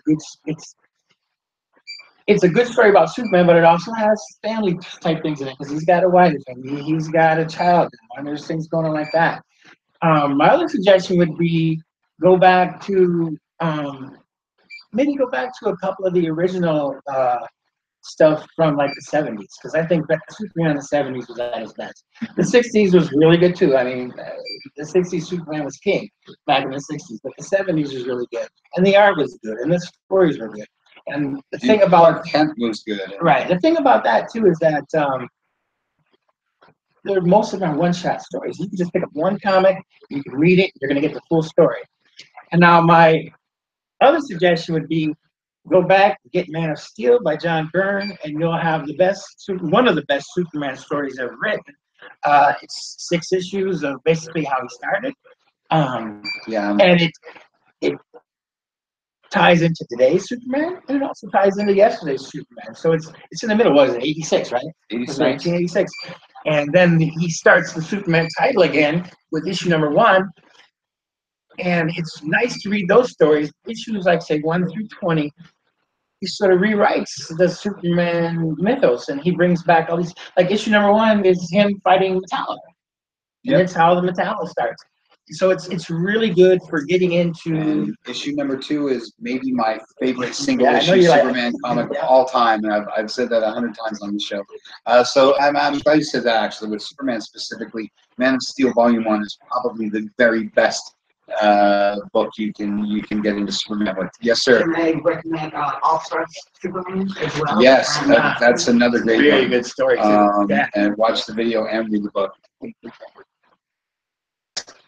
good story about Superman, but it also has family type things in it because he's got a wife and he's got a child, and there's things going on like that. My other suggestion would be go back to a couple of the original stuff from like the 70s, because I think that Superman in the 70s was at his best. The 60s was really good too. I mean, the 60s Superman was king back in the 60s, but the 70s was really good, and the art was good, and the stories were good. And the thing about Kent was good, right? The thing about that too is that most of them are one-shot stories. You can just pick up one comic, you can read it, you're going to get the full story. And now my other suggestion would be go back, get Man of Steel by John Byrne, and you'll have one of the best Superman stories ever written. It's 6 issues of basically how he started. And ties into today's Superman, and it also ties into yesterday's Superman. So it's in the middle. What is it? 86, right? It was 1986, and then he starts the Superman title again with issue number 1. And it's nice to read those stories. Issues like say 1 through 20. He sort of rewrites the Superman mythos, and he brings back all these. Like issue number 1 is him fighting Metallo, and that's how the Metallo starts. So it's really good for getting into. And issue number 2 is maybe my favorite single issue Superman comic of all time, and I've said that 100 times on the show. So I'm glad you said that actually. With Superman specifically, Man of Steel Volume 1 is probably the very best book you can get into Superman with. Yes, sir. Can I recommend All-Star Superman as well? Yes, that's another great very good story too. And watch the video and read the book.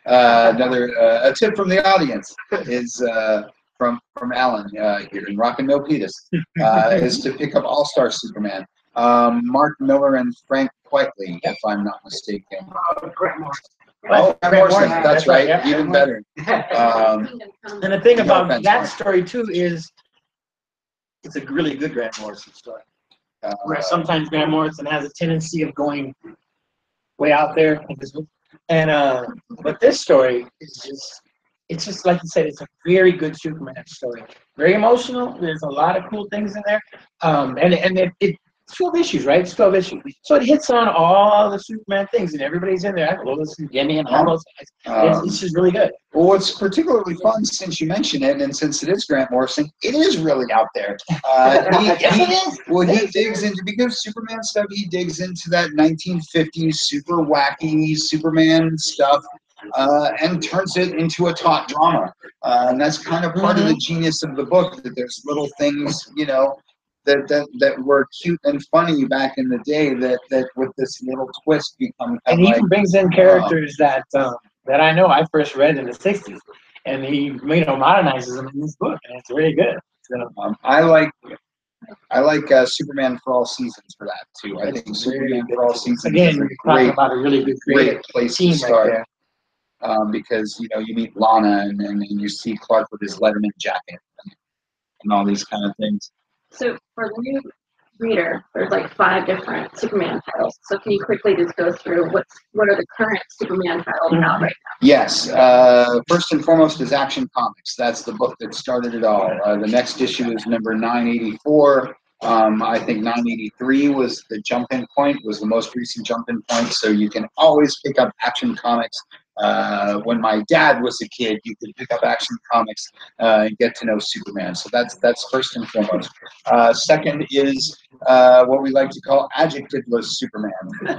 Another a tip from the audience is from Alan here in Rock and Milpitas is to pick up All-Star Superman. Mark Miller and Frank Quitely, if I'm not mistaken. Grant Morrison. Oh, Grant Morrison, that's right, yeah. Even better. And the thing about that story too is it's a really good Grant Morrison story. Where sometimes Grant Morrison has a tendency of going way out there. And but this story is it's just like you said, it's a very good Superman story. Very emotional. There's a lot of cool things in there. And it's 12 issues, right? It's 12 issues. So it hits on all the Superman things, and everybody's in there. Lois and Jimmy and all those guys. It's just really good. Well, what's particularly fun, since you mention it, and since it is Grant Morrison, it is really out there. He digs into, because Superman stuff, he digs into that 1950s super wacky Superman stuff. And turns it into a taut drama. And that's kind of part of the genius of the book, that there's little things, you know, that were cute and funny back in the day that with this little twist become. And he even brings in characters that I know I first read in the 60s. And he, modernizes them in this book, and it's really good. So, I like Superman for All Seasons for that too. I think Superman for All Seasons again, is a about a really good great place to start. Right there. Because you meet Lana and you see Clark with his Letterman jacket and all these kind of things. So for the new reader, there's like 5 different Superman titles. So can you quickly just go through what are the current Superman titles out right now? Yes. First and foremost is Action Comics. That's the book that started it all. The next issue is number 984. I think 983 was the jump-in point, was the most recent jump-in point. So you can always pick up Action Comics. When my dad was a kid, you could pick up Action Comics and get to know Superman. So that's first and foremost. Second is what we like to call adjectiveless Superman.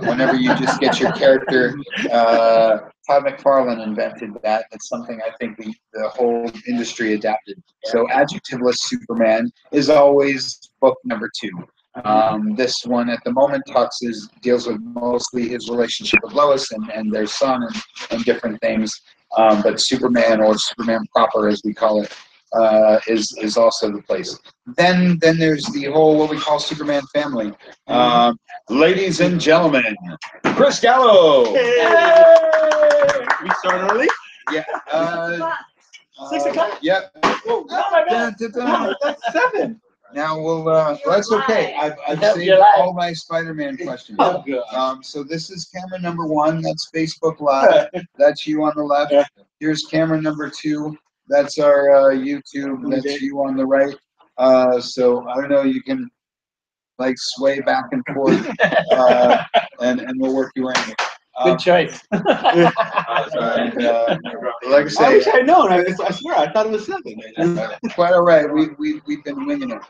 Whenever you just get your character, Todd McFarlane invented that. It's something I think the whole industry adapted. So adjectiveless Superman is always book number 2. This one at the moment deals with mostly his relationship with Lois and their son and different things. But Superman, or Superman proper as we call it, is also the place. Then there's the whole what we call Superman family. Ladies and gentlemen, Chris Gallo. Hey! We start early? Yeah. 6 o'clock? Yep. Oh my God. That's 7. Now that's okay. I've saved all my Spider-Man questions. Oh, good. So this is camera number 1. That's Facebook Live. That's you on the left. Here's camera number 2. That's our YouTube. That's you on the right. So I don't know. You can like sway back and forth, and we'll work you in. Good choice. And, like I say, I wish I'd known. I swear, I thought it was 7. Quite all right. We've been winging it.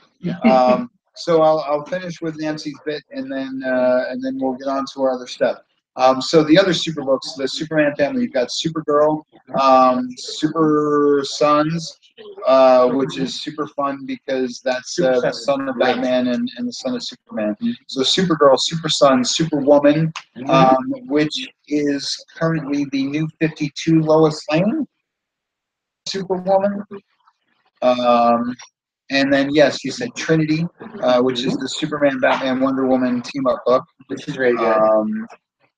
So I'll finish with Nancy's bit, and then we'll get on to our other stuff. So the other super books, the Superman family, you've got Supergirl, Super Sons, which is super fun because that's the son of Batman and the son of Superman. So Supergirl, Super Sons, Superwoman, which is currently the new 52 Lois Lane Superwoman. And then, yes, you said Trinity, which is the Superman, Batman, Wonder Woman team-up book. Which is very good.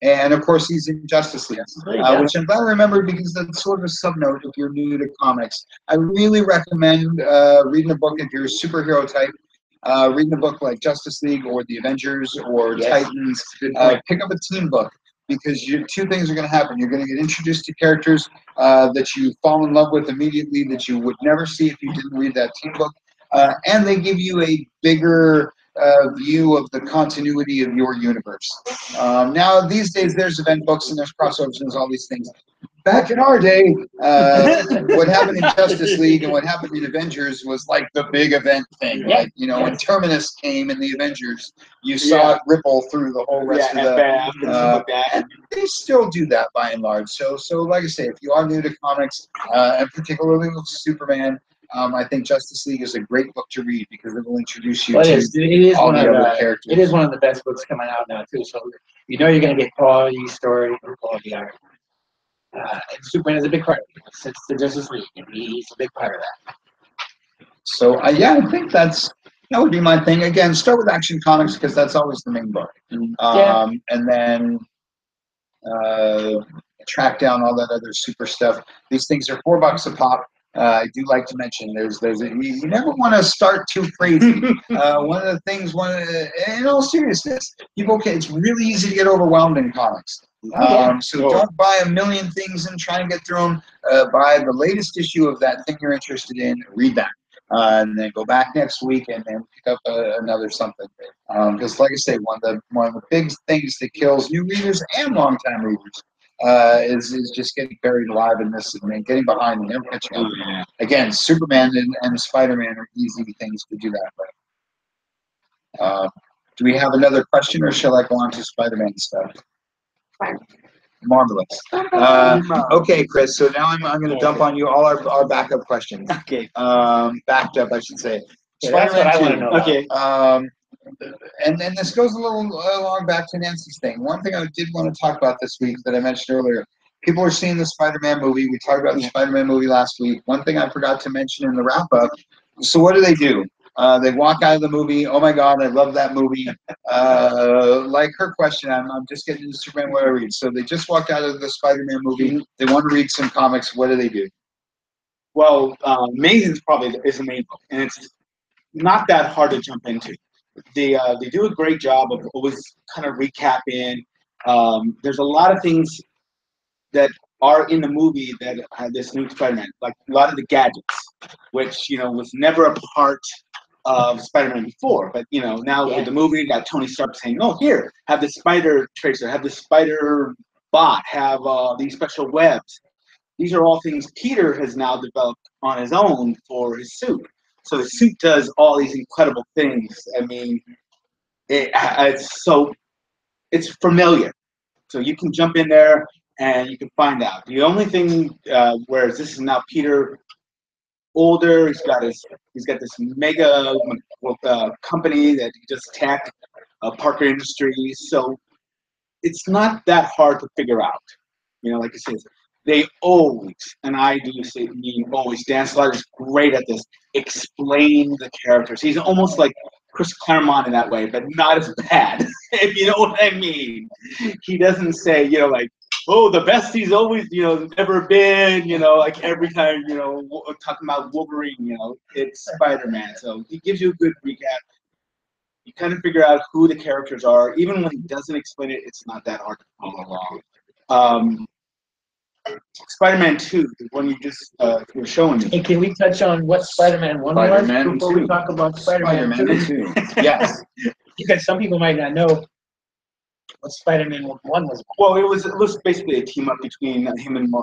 And of course, he's in Justice League, which I'm glad I remembered because that's sort of a sub-note if you're new to comics. I really recommend reading a book if you're a superhero type. Reading a book like Justice League or The Avengers or Titans. Pick up a team book because two things are going to happen. You're going to get introduced to characters that you fall in love with immediately that you would never see if you didn't read that team book. And they give you a bigger view of the continuity of your universe. Now, these days, there's event books and there's crossovers and there's all these things. Back in our day, what happened in Justice League and what happened in Avengers was like the big event thing. Like, you know, when Terminus came in the Avengers, you saw it ripple through the whole rest of the... and they still do that by and large. So like I say, if you are new to comics, and particularly with Superman, I think Justice League is a great book to read because it will introduce you to all the other characters. It is one of the best books coming out now, too. So you know you're going to get quality story and quality art. And Superman is a big part of it. Since the Justice League, and he's a big part of that. So yeah, I think that would be my thing. Again, start with Action Comics because that's always the main book, and then track down all that other super stuff. These things are $4 a pop. I do like to mention you never want to start too crazy. One of the things, in all seriousness, it's really easy to get overwhelmed in comics. So don't buy a million things and try and get through them. Buy the latest issue of that thing you're interested in, read that, and then go back next week and then pick up another something. Because, like I say, one of the big things that kills new readers and longtime readers is just getting buried alive in this and getting behind and never catching up. Again, Superman and Spider-Man are easy things to do that with. Do we have another question, or shall I go on to Spider-Man stuff? Fine. Marvelous. Okay, Chris. So now I'm going to dump on you all our backup questions. Okay. Backed up, I should say. Yeah, that's what I want to know. Okay. And then this goes a little along back to Nancy's thing. One thing I did want to talk about this week that I mentioned earlier. People are seeing the Spider-Man movie. We talked about the Spider-Man movie last week. One thing I forgot to mention in the wrap-up. So what do? They walk out of the movie. Oh my God, I love that movie. Like her question, I'm just getting into Superman what I read. So they just walked out of the Spider-Man movie. They want to read some comics. What do? Well, Amazing's probably is the main book, and it's not that hard to jump into. They do a great job of always kind of recapping. There's a lot of things that are in the movie that have this new Spider-Man, like a lot of the gadgets, which was never a part of Spider-Man before. But now with the movie, you got Tony Stark saying, "Oh, here, have the Spider Tracer, have the Spider Bot, have these special webs." These are all things Peter has now developed on his own for his suit. So the suit does all these incredible things. I mean, it's familiar. So you can jump in there and you can find out. The only thing, whereas this is now Peter older, he's got this mega company that he does tech, Parker Industries. So it's not that hard to figure out. Like I said, they always, and I do mean always, Dan Slaughter's great at this, explain the characters. He's almost like Chris Claremont in that way, but not as bad, if you know what I mean. He doesn't say, like, oh, the best he's always, ever been, like every time, talking about Wolverine, it's Spider-Man. So he gives you a good recap. You kind of figure out who the characters are. Even when he doesn't explain it, it's not that hard to follow along. Spider-Man 2, the one you just were showing me. And can we touch on what Spider-Man 1 was before we talk about Spider-Man 2? Yes. Because some people might not know what Spider-Man 1 was. Well, it was basically a team up between him and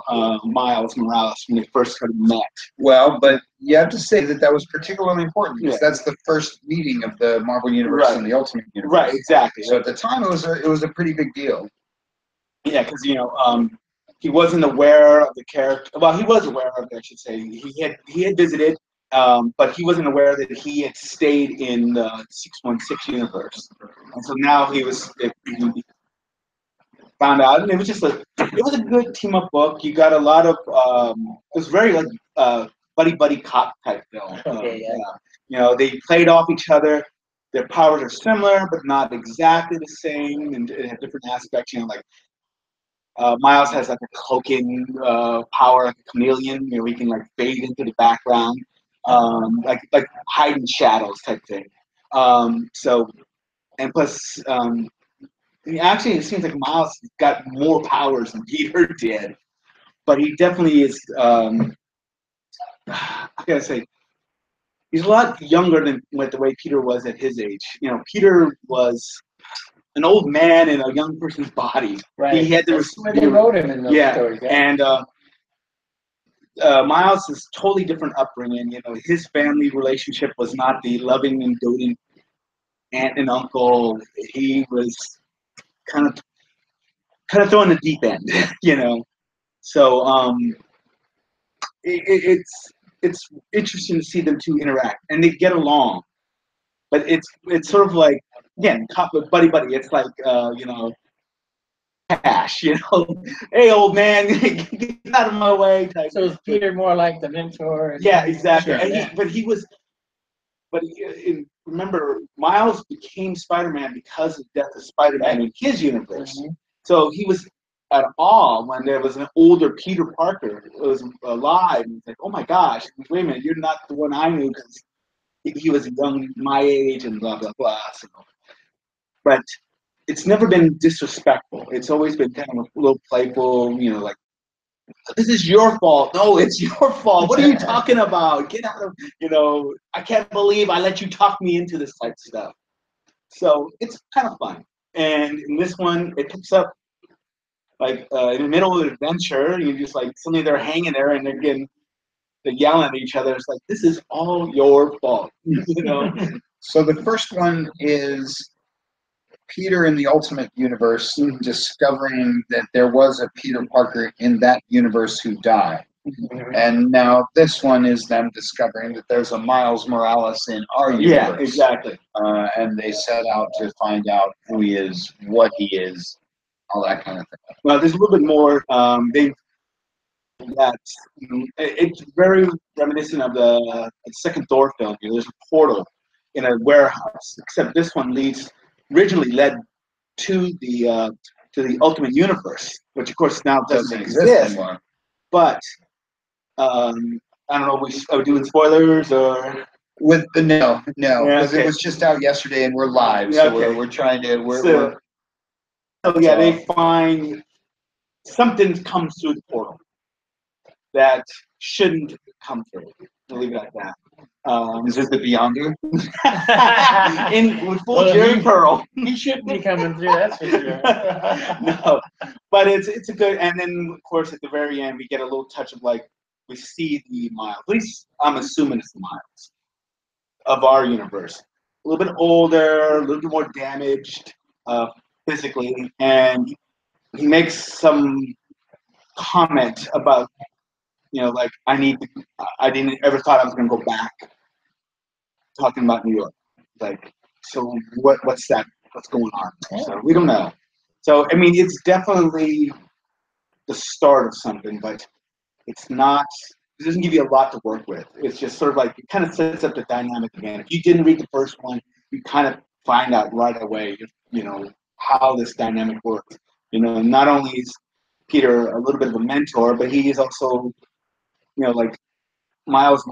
Miles Morales when they first kind of met. Well, but you have to say that was particularly important because that's the first meeting of the Marvel Universe and the Ultimate Universe. Right, exactly. So at the time, it was a pretty big deal. Yeah, because he wasn't aware of the character. Well, he was aware of it, I should say. He had visited, but he wasn't aware that he had stayed in the 616 universe. And so now he found out, and it was a good team up book. You got a lot of it was very like buddy cop type film. They played off each other. Their powers are similar, but not exactly the same, and it had different aspects. Like Miles has like a cloaking power, like a chameleon. You know, he can like fade into the background, like hide in shadows type thing. So and plus, actually, it seems like Miles got more powers than Peter did, but he definitely is. I gotta say, he's a lot younger than what the way Peter was at his age. You know, Peter was an old man in a young person's body. Right. He had to. That's where they wrote him in those stories. Yeah. And Miles is totally different upbringing. You know, his family relationship was not the loving and doting aunt and uncle. He was kind of thrown the deep end. You know, so it's interesting to see them two interact and they get along. But it's sort of like again, buddy. It's like you know, cash. You know, hey old man, get out of my way. Type. So is Peter more like the mentor? Yeah, exactly. Sure, And yeah. Remember, Miles became Spider-Man because of the death of Spider-Man in his universe. Mm-hmm. So he was at awe when there was an older Peter Parker who was alive. And he's like, oh my gosh, wait a minute, you're not the one I knew because he was young, my age, and blah, blah, blah. So, but it's never been disrespectful. It's always been kind of a little playful, you know, like, this is your fault. No, it's your fault. What are you talking about? Get out of, you know, I can't believe I let you talk me into this type stuff. So it's kind of fun. And in this one, it picks up like in the middle of an adventure. You just like, suddenly they're hanging there and they're yelling at each other. It's like, this is all your fault, you know? So the first one is Peter in the Ultimate Universe discovering that there was a Peter Parker in that universe who died. And now this one is them discovering that there's a Miles Morales in our universe. Yeah, exactly. And they set out to find out who he is, what he is, all that kind of thing. Well, there's a little bit more. It's very reminiscent of the second Thor film. You know, there's a portal in a warehouse, except this one originally led to the Ultimate Universe, which of course now doesn't exist anymore. But I don't know. Are we doing spoilers or? No, because okay. it was just out yesterday and we're live, Yeah, so okay. we're trying to. They find something comes through the portal that shouldn't come through. We'll leave it at that. Is it the Beyonder? With full Jerry Pearl. He shouldn't be coming through, that's for sure. No, but it's a good. And then of course at the very end we get a little touch of like we see the Miles. At least I'm assuming it's the Miles of our universe. A little bit older, a little bit more damaged physically, and he makes some comment about, you know, like I didn't ever thought I was gonna go back. Talking about New York, like, so what's that? What's going on? So we don't know. So I mean, it's definitely the start of something, but it's not. It doesn't give you a lot to work with. It's just sort of like it kind of sets up the dynamic again. If you didn't read the first one, you kind of find out right away, you know, how this dynamic works. You know, not only is Peter a little bit of a mentor, but he is also, you know, like Miles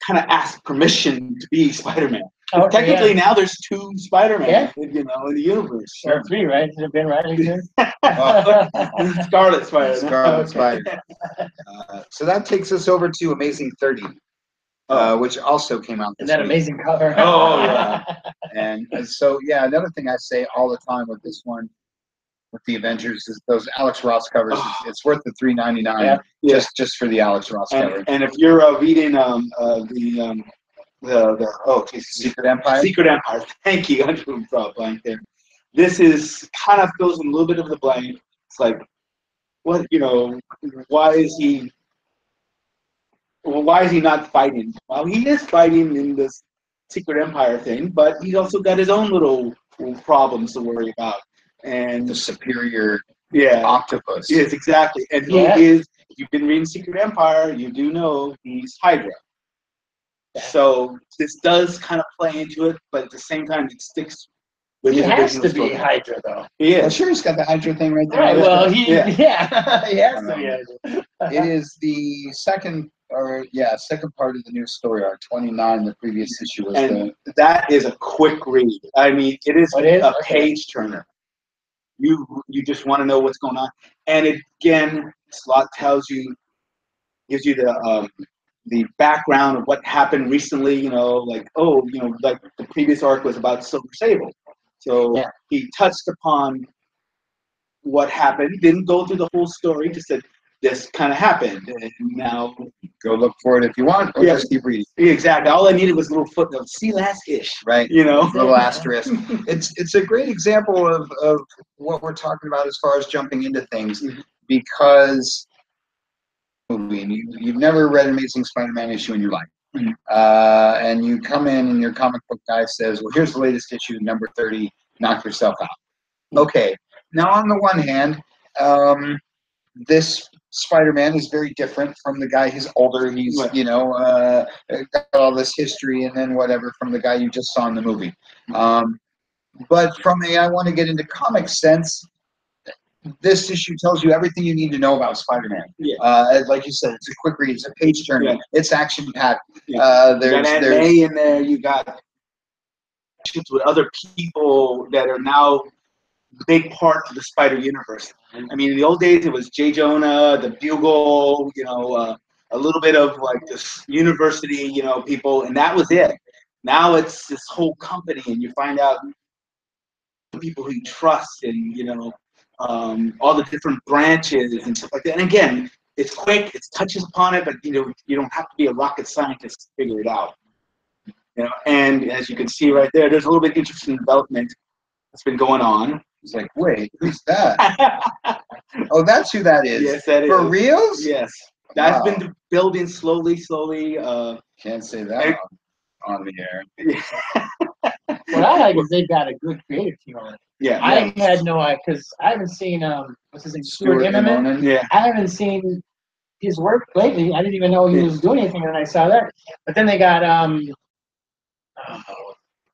kind of asked permission to be Spider-Man. Okay, technically now there's two Spider-Man, you know, in the universe. Or three, right? Has it been Riley too? Scarlet Spider. Scarlet Spider. So that takes us over to Amazing 30, which also came out this that week. amazing cover. Oh, yeah. And so, yeah, another thing I say all the time with this one, with the Avengers, is those Alex Ross covers. It's worth the $3.99 just for the Alex Ross cover. And if you're reading Secret Empire. Secret Empire. Thank you. I drew a blank there. This is kind of fills in a little bit of the blank. It's like, what, you know, why is he not fighting? Well, he is fighting in this Secret Empire thing, but he's also got his own little problems to worry about. And the superior octopus. Yes, exactly. And he is, if you've been reading Secret Empire, you do know he's Hydra. So this does kind of play into it, but at the same time, it sticks with He his has original to be story. Hydra, though. He Well, is. sure, he's got the Hydra thing right there. Right. Well, he Yeah. he has to be Hydra. It is the second part of the new story arc. 29. The previous issue was And that is a quick read. I mean, it is It is? a Okay. page turner. You just want to know what's going on. And again, Slot gives you the background of what happened recently. You know, like like the previous arc was about Silver Sable, so Yeah. he touched upon what happened. Didn't go through the whole story. Just said this kind of happened, and now go look for it if you want, or Yeah. just keep reading. exactly. All I needed was a little footnote. See last-ish, Right. you know. Little asterisk. It's a great example of what we're talking about as far as jumping into things, because you've never read Amazing Spider-Man issue in your life. And you come in and your comic book guy says, well, here's the latest issue, number 30, knock yourself out. Okay. Now, on the one hand, this Spider-Man is very different from the guy. He's older. He's, Right. got all this history and then whatever from the guy you just saw in the movie. But from I want to get into comics sense, this issue tells you everything you need to know about Spider-Man. Yeah. Like you said, it's a quick read. It's a page turner. Yeah. It's action-packed. You There's got Aunt May in there. You got with other people that are now big part of the Spider Universe. I mean, in the old days, it was J. Jonah, the Bugle, a little bit of like this university, people, and that was it. Now it's this whole company, and you find out people who you trust, and all the different branches and stuff like that. And again, it's quick, it touches upon it, but you don't have to be a rocket scientist to figure it out. And as you can see right there, there's a little bit interesting development that's been going on. It's like, wait, who's that? Oh, that's who that is. Yes, that is. For reals? Yes. That's Wow. been building slowly. Can't say that on the air. What I like is they've got a good creative team on it. Yeah. I had no idea, because I haven't seen what's his name, Stuart Immonen. Yeah. I haven't seen his work lately. I didn't even know he was doing anything when I saw that. But then they got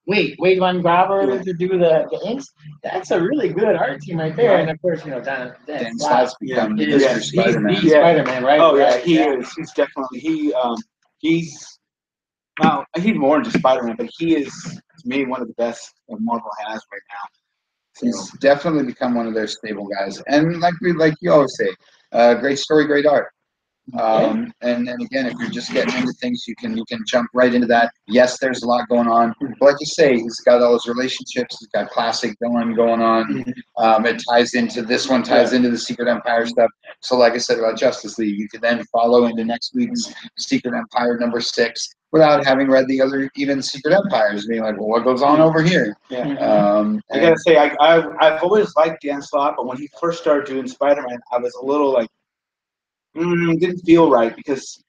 Wade Von Graber to do the inks. That's a really good art team right there. And of course, Dan Slott's become Mr. Spider-Man. He's the Spider-Man, right? Oh yeah, right. he is. He's definitely he's more than just Spider-Man, but he is to me one of the best that Marvel has right now. So. He's definitely become one of their stable guys, and like you always say, great story, great art. And again, if you're just getting into things, you can jump right into that. Yes, there's a lot going on, but like you say, he's got all his relationships. He's got classic villain going on. It ties into this one, ties into the Secret Empire stuff. So, like I said about Justice League, you could then follow into next week's Secret Empire number 6 without having read the other even Secret Empires, being like, well, what goes on over here? Yeah. I gotta say, I've always liked Dan Slott, but when he first started doing Spider-Man, I was a little like. Didn't feel right, because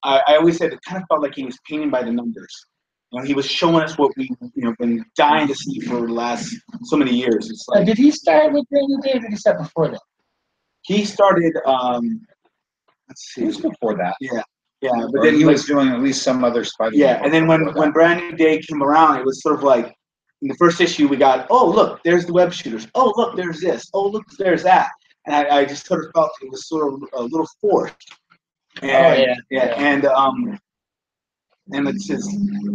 I always said it kind of felt like he was painting by the numbers. He was showing us what we've been dying to see for the last so many years. It's like, did he start with Brand New Day, or did he start before that? He started. Let's see. It was before that. Yeah, but then he was doing at least some other Spider-Man. Yeah, and then when Brand New Day came around, it was sort of like in the first issue we got, oh look, there's the web shooters. Oh look, there's this. Oh look, there's that. And I just sort of felt it was sort of a little forced. And, and it's just,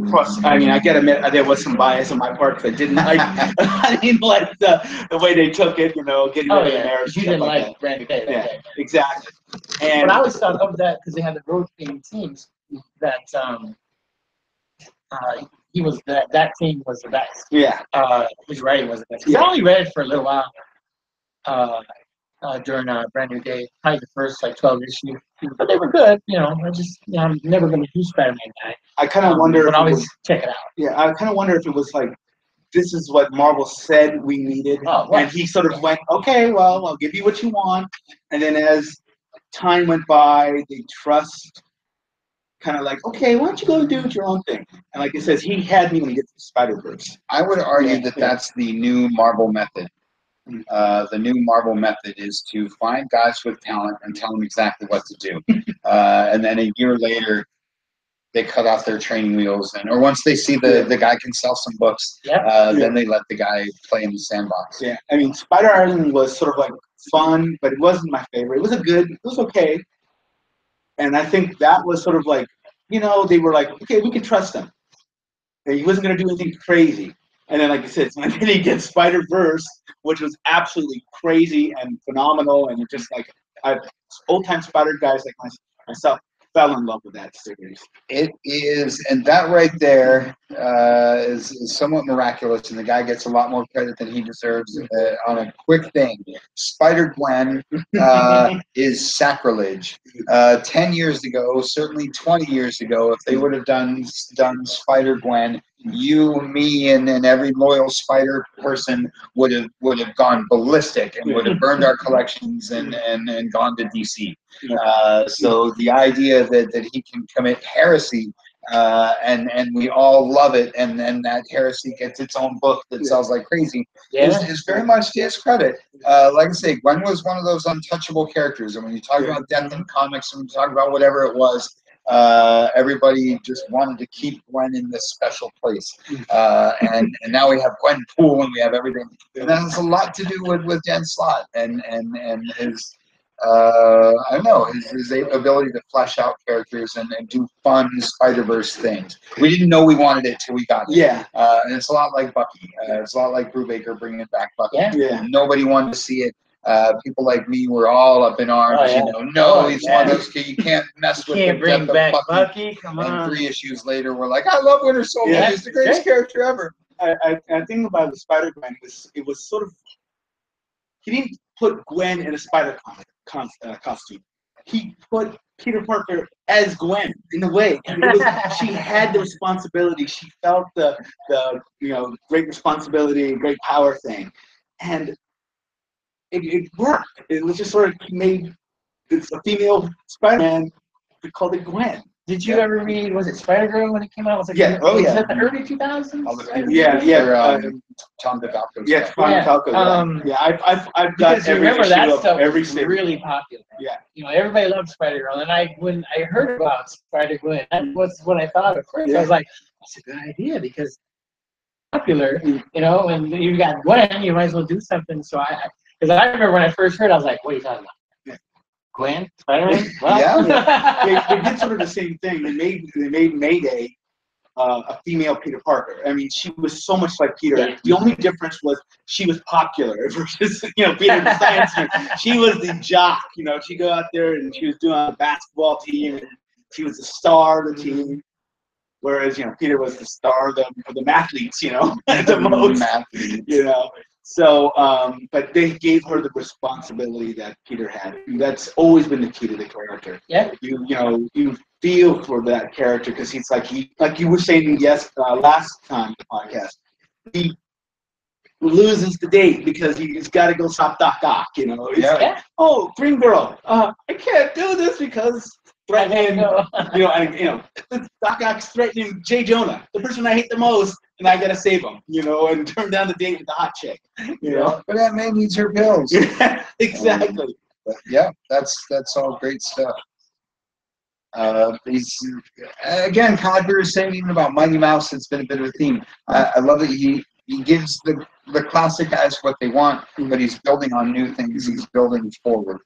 plus, I mean, I gotta admit, there was some bias on my part, because I didn't like, I didn't like the way they took it, getting rid of the marriage. You didn't like Brand New Day. Yeah, exactly. And but I always thought of that, because they had the rotating teams, that he was that team was the best. Yeah. His writing was the best. Because I only read it for a little while. During Brand New Day, probably the first 12 issues, but they were good. I'm never going to be a Spider-Man guy. I kind of wonder. But always check it out. Yeah, I kind of wonder if it was like, this is what Marvel said we needed, and he sort of went, okay, well, I'll give you what you want, and then as time went by, they trust. Kind of like, okay, why don't you go do your own thing? And like it says, he had me when he gets to Spider-Verse. I would argue that's the new Marvel method. The new Marvel method is to find guys with talent and tell them exactly what to do. And then a year later, they cut off their training wheels, or once they see the guy can sell some books, then they let the guy play in the sandbox. Yeah, I mean, Spider Island was sort of like fun, but it wasn't my favorite. It was okay. And I think that was sort of like, they were like, okay, we can trust him. He wasn't going to do anything crazy. And then, like I said, and then he gets Spider-Verse, which was absolutely crazy and phenomenal. And just like, old-time Spider guys like myself fell in love with that series. It is, and that right there is somewhat miraculous, and the guy gets a lot more credit than he deserves. On a quick thing, Spider-Gwen is sacrilege. 10 years ago, certainly 20 years ago, if they would have done Spider-Gwen, you, me, and every loyal Spider person would have gone ballistic and would have burned our collections and gone to DC. So the idea that he can commit heresy and we all love it, and then that heresy gets its own book that sells like crazy is very much to his credit. Like I say, Gwen was one of those untouchable characters, and when you talk about death in comics, and you talk about whatever it was, everybody just wanted to keep Gwen in this special place. And now we have Gwenpool, and we have everything, and that has a lot to do with Dan Slott and his. I don't know, his ability to flesh out characters and do fun Spider-Verse things. We didn't know we wanted it till we got it. Yeah. And it's a lot like Bucky. It's a lot like Brubaker bringing back Bucky. Yeah. Nobody wanted to see it. People like me were all up in arms. He's one of those kids. You can't mess with Can't the bring death back of Bucky. Bucky. Come on. And 3 issues later, we're like, I love Winter Soldier. Yeah. He's the greatest character ever. I think about the Spider-Gwen, it was sort of, he didn't put Gwen in a spider costume. He put Peter Parker as Gwen in a way. She had the responsibility. She felt the great responsibility, great power thing, and it worked. It was just sort of it's a female Spider-Man. We called it Gwen. Did you ever read, was it Spider-Girl when it came out? Was it, Yeah. Was it the early 2000s? Tom DeFalco. Yeah, Tom DeFalco. I've got every issue that of stuff every was series. Really popular. Yeah. Everybody loved Spider-Girl, and when I heard about Spider-Gwen, that was what I thought at first. I was like, that's a good idea because popular, and you got Gwen, you might as well do something. So because I remember when I first heard, I was like, what are you talking about? Gwen, Spider-Man? Well, they did sort of the same thing. They made Mayday a female Peter Parker. I mean, she was so much like Peter. Yeah. The only difference was she was popular versus Peter the Science Man. She was the jock. She'd go out there and she was doing on the basketball team, and she was the star of the team. Whereas Peter was the star of the mathletes. The most. So, but they gave her the responsibility that Peter had. And that's always been the key to the character. Yeah. You feel for that character because he's like you were saying last time in the podcast. He loses the date because he's got to go stop Doc Ock. Like, oh, Green Girl, I can't do this because threatening. Doc Ock's threatening Jay Jonah, the person I hate the most. And I gotta save him, and turn down the date with the hot chick, But that man needs her pills. Exactly. But that's all great stuff. He's again, kind of like we were saying even about Mighty Mouse. It's been a bit of a theme. I love that he gives the classic guys what they want, but he's building on new things. He's building forward.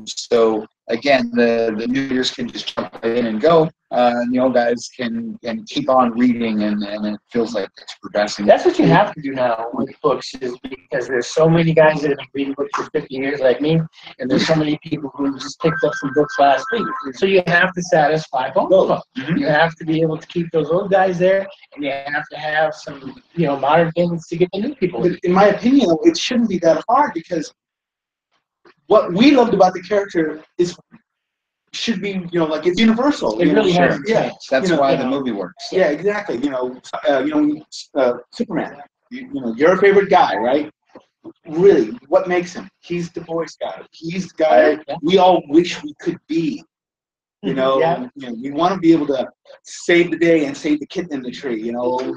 So again, the new readers can just jump right in and go, and the old guys can keep on reading, and it feels like it's progressing. That's what you have to do now with books, is because there's so many guys that have been reading books for 50 years like me, and there's so many people who just picked up some books last week. So you have to satisfy both of them. Mm-hmm. You have to be able to keep those old guys there, and you have to have some modern things to get the new people. But in my opinion, it shouldn't be that hard because what we loved about the character should be, like it's universal. It really has. Yeah, that's why the movie works. Yeah, exactly. Superman. You're a favorite guy, right? Really, what makes him? He's the Boy Scout. He's the guy we all wish we could be. We want to be able to save the day and save the kitten in the tree.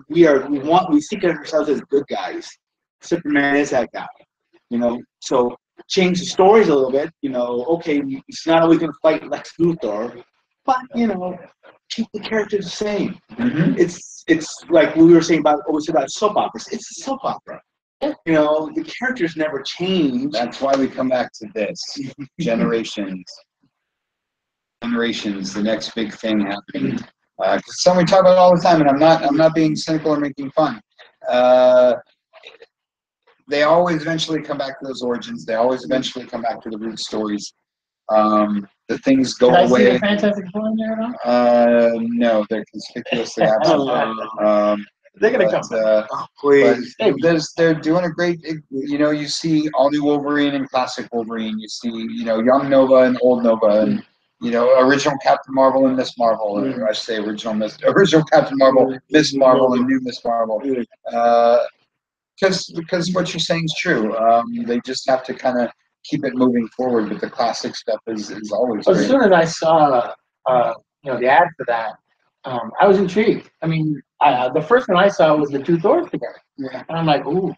We seek ourselves as good guys. Superman is that guy. So change the stories a little bit. Okay, it's not always going to fight Lex Luthor, but keep the characters the same. Mhm. It's like we were saying about soap operas. It's a soap opera. The characters never change. That's why we come back to this. Generations, the next big thing happening. It's something we talk about all the time, and I'm not being cynical or making fun. They always eventually come back to those origins. They always eventually come back to the root stories. The things go Did I see away. the Fantastic Four in there at all? No, they're conspicuously absent. They're gonna But, come back. Please. but they're doing a great. You see all new Wolverine and classic Wolverine. You see, young Nova and old Nova, and original Captain Marvel and Miss Marvel. Or I should say original Captain Marvel, Miss Marvel, and new Miss Marvel. Because what you're saying is true. They just have to kind of keep it moving forward. But the classic stuff is always As great. soon as I saw, the ad for that, I was intrigued. I mean, the first one I saw was the two Thors together, Yeah. and I'm like, ooh,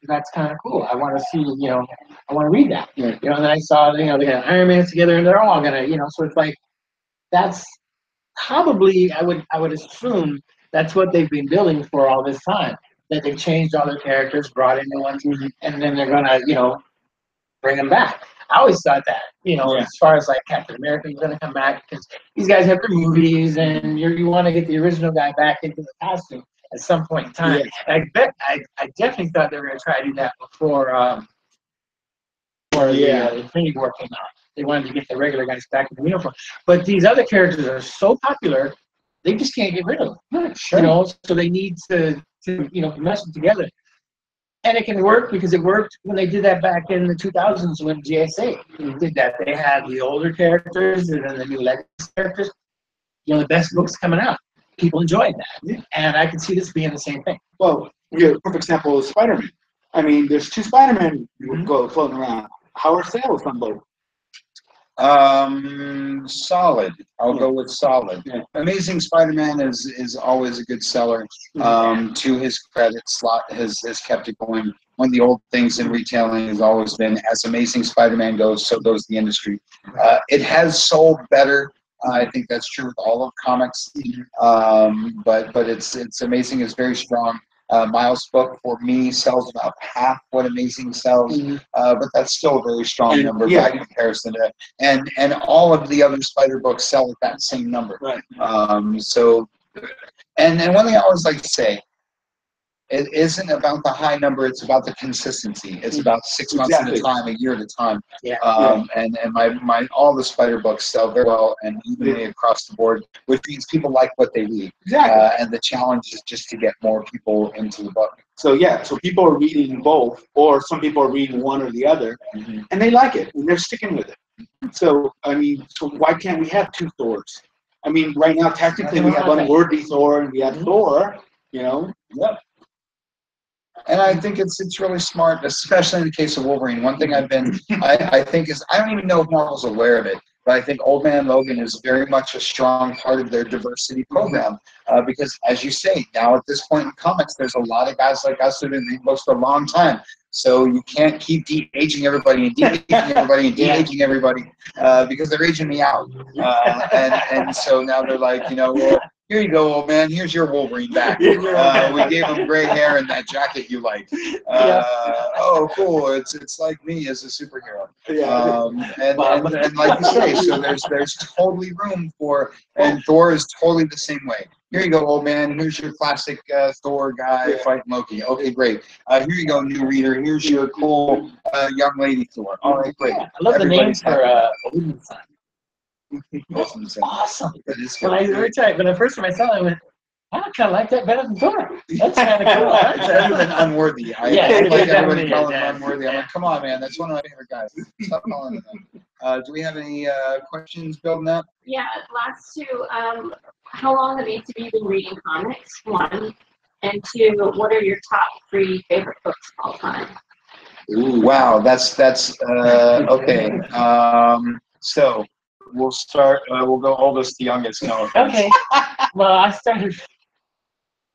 that's kind of cool. I want to see, I want to read that. Yeah. And then I saw, they got Iron Man together, and they're all gonna, so it's like, that's probably, I would assume that's what they've been building for all this time. That they've changed all their characters, brought in new ones, and then they're gonna, bring them back. I always thought that, as far as like Captain America is going to come back because these guys have their movies and you want to get the original guy back into the costume at some point in time. Yeah. I definitely thought they were going to try to do that before the Infinity War came out. They wanted to get the regular guys back in the uniform. But these other characters are so popular, they just can't get rid of them. Sure. So they need to mesh them together. And it can work because it worked when they did that back in the 2000s when GSA did that. They had the older characters and then the new legacy characters. The best books coming out. People enjoyed that. Yeah. And I could see this being the same thing. Well, a perfect example is Spider-Man. I mean, there's two Spider-Man floating around. How are sales on both? Solid. I'll go with solid. Yeah. Amazing Spider-Man is always a good seller. To his credit, Slott has kept it going. One of the old things in retailing has always been, as Amazing Spider-Man goes, so goes the industry. It has sold better. I think that's true with all of comics. But it's Amazing is very strong. Miles' book for me sells about half what Amazing sells, but that's still a very strong number by comparison to, and all of the other Spider books sell at that same number. Right. So, and one thing I always like to say, it isn't about the high number; it's about the consistency. It's about 6 months at a time, a year at a time. Yeah. And my all the Spider books sell very well and evenly across the board, which means people like what they read. Exactly. And the challenge is just to get more people into the book. So people are reading both, or some people are reading one or the other, and they like it, and they're sticking with it. So why can't we have two Thors? I mean, right now technically we have Unworthy Thor and we have Thor. Yep. And I think it's really smart, especially in the case of Wolverine. One thing I think is, I don't even know if Marvel's aware of it, but I think Old Man Logan is very much a strong part of their diversity program. Because, as you say, now at this point in comics, there's a lot of guys like us that have been reading books for a long time. So you can't keep de-aging everybody and de-aging everybody and de-aging everybody because they're aging me out. And so now they're like, well, here you go, old man. Here's your Wolverine back. We gave him gray hair and that jacket you like. Oh, cool. It's like me as a superhero. And like you say, so there's totally room for, and Thor is totally the same way. Here you go, old man. Here's your classic Thor guy fighting Loki. Okay, great. Here you go, new reader. Here's your cool young lady Thor. All right, great. I love the names for Odin's son. Awesome. When I first time I saw it, I went, I kind of like that better than Thor. That's kind of cool. Better than Unworthy. I like everybody calling him Unworthy. I'm like, come on, man. That's one of my favorite guys. Stop calling him that. Do we have any questions building up? Yeah, last two. How long have each of you been reading comics? 1. And 2, what are your top 3 favorite books of all time? Ooh, wow, that's okay. So we'll start. We'll go oldest to youngest. No. Okay. Well, I started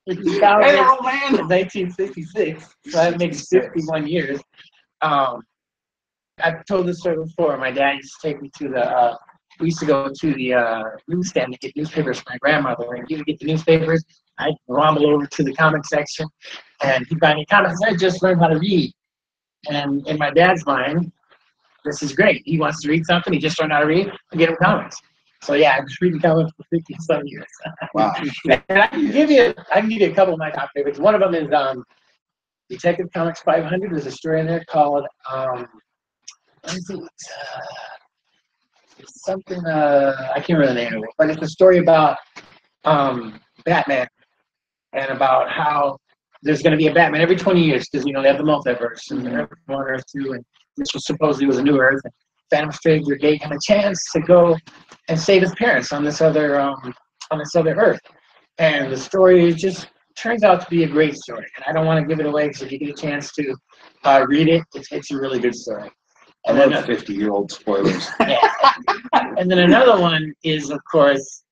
in 1966, so that makes 51 years. I've told this story before. My dad used to take me to the we used to go to the newsstand to get newspapers for my grandmother. And he would get the newspapers. I'd rumble over to the comic section, and he'd buy me comics. I just learned how to read. And in my dad's mind, this is great. He wants to read something. He just learned how to read. I get him comics. So yeah, I've been reading comics for 50-some years. Wow. And I can give you a couple of my top favorites. One of them is Detective Comics 500. There's a story in there called what is it? It's something I can't remember the name of it, but it's a story about Batman and about how there's going to be a Batman every 20 years because they have the multiverse and Earth 1, Earth 2, and this was supposedly was a new Earth. And Phantom Stranger gave him a chance to go and save his parents on this other Earth, and the story just turns out to be a great story. And I don't want to give it away because if you get a chance to read it, it's a really good story. I love 50-year-old spoilers. Yeah. And then another one is, of course,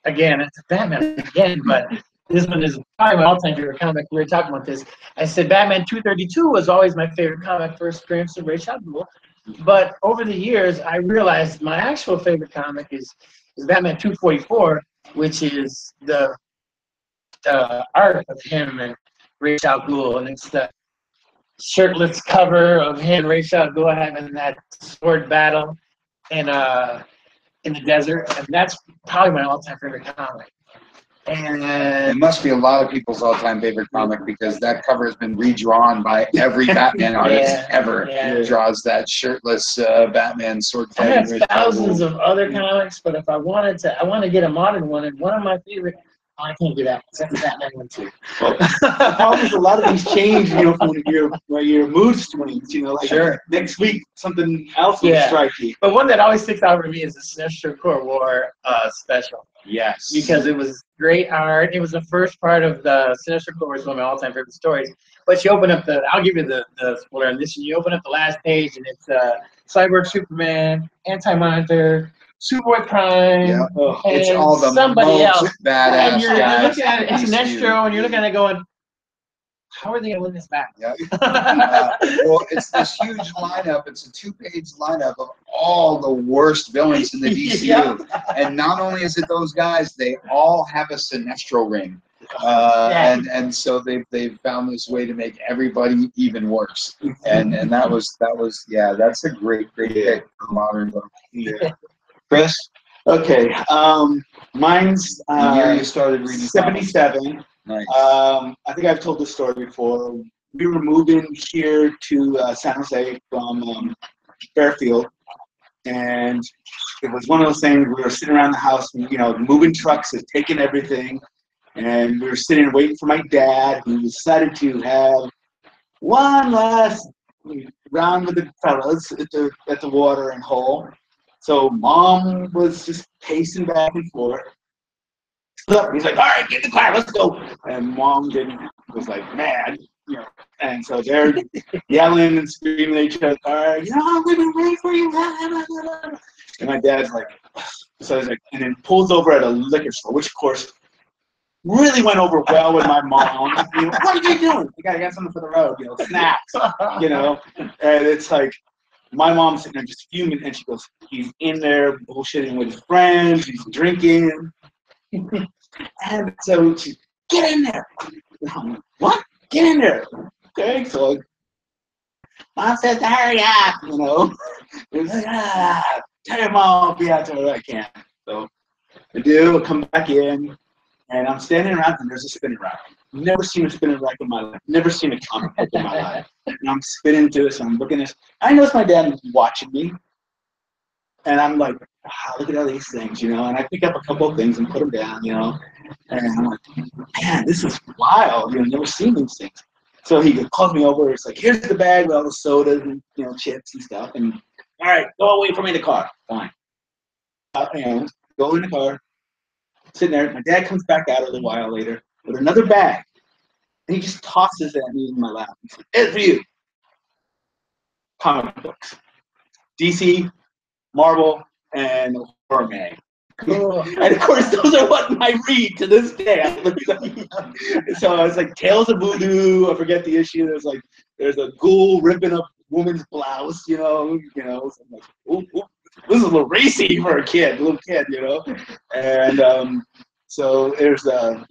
again, it's a Batman again, but this one is probably my all-time favorite comic. We were talking about this. I said Batman 232 was always my favorite comic, first appearance of Ra's al Ghul. But over the years, I realized my actual favorite comic is Batman 244, which is the art of him and Ra's al Ghul, and it's the shirtless cover of him and Ra's al Ghul having that sword battle in the desert, and that's probably my all-time favorite comic. And It must be a lot of people's all-time favorite comic because that cover has been redrawn by every Batman artist ever. Yeah. Draws that shirtless Batman sword I have fighting. thousands of other comics, but if I want to get a modern one, and one of my favorite, I can't do that. That's the Batman one too. The problem is a lot of these change, from your mood swings, like Sure. next week something else will strike you. But one that always sticks out for me is the Sinestro Corps War special. Yes. Because it was great art. It was the first part of the Sinestro Corps, was one of my all-time favorite stories. But you open up I'll give you the spoiler on this. You open up the last page, and it's Cyborg Superman, Anti-Monitor, Superboy Prime, Yeah. It's and all the somebody most else. badass And you're guys. looking at it, it's in DCU. Sinestro, and you're looking at it going, how are they going to win this battle? Yeah. Well, it's this huge lineup. It's a 2-page lineup of all the worst villains in the DCU. Yeah. And not only is it those guys, they all have a Sinestro ring. And so they've found this way to make everybody even worse. And that was that's a great pick for modern book. Yeah. Chris? Okay. Mine's The year you started reading 77. Nice. I think I've told this story before. We were moving here to San Jose from Fairfield, and it was one of those things. We were sitting around the house, and, moving trucks is taking everything, and we were sitting waiting for my dad, who decided to have one last round with the fellas at the watering hole. So Mom was just pacing back and forth. He's like, all right, get in the car, let's go. And Mom was like mad, and so they're yelling and screaming at each other, we've been waiting for you. And my dad's like, so he's like, and then pulls over at a liquor store, which of course really went over well with my mom. What are you doing? I got something for the road, snacks, and it's like, my mom's sitting there just fuming, and she goes, he's in there bullshitting with his friends, he's drinking. And so she, get in there. I'm like, what? Get in there. Okay, so Mom says to hurry up, It's like, tell your mom I'll be out there when I can. So I do, I come back in, and I'm standing around, and there's a spinning rack. Never seen a spinning rack in my life. Never seen a comic book in my life. And I'm spinning to this, and I'm looking at this. I notice my dad is watching me, and I'm like, look at all these things, and I pick up a couple of things and put them down, and I'm like, man, this is wild, never seen these things. So he calls me over, it's like, here's the bag with all the sodas and, chips and stuff, and, all right, go wait for me in the car. Fine. And go in the car, sitting there, my dad comes back out a little while later with another bag, and he just tosses it at me in my lap. He says, it's for you. Comic books. DC, Marvel, and horror mag. Cool. And of course, those are what I read to this day. So I was like, Tales of Voodoo. I forget the issue. There's a ghoul ripping up woman's blouse. So I'm like, ooh. this is a little racy for a little kid, you know. And so there's a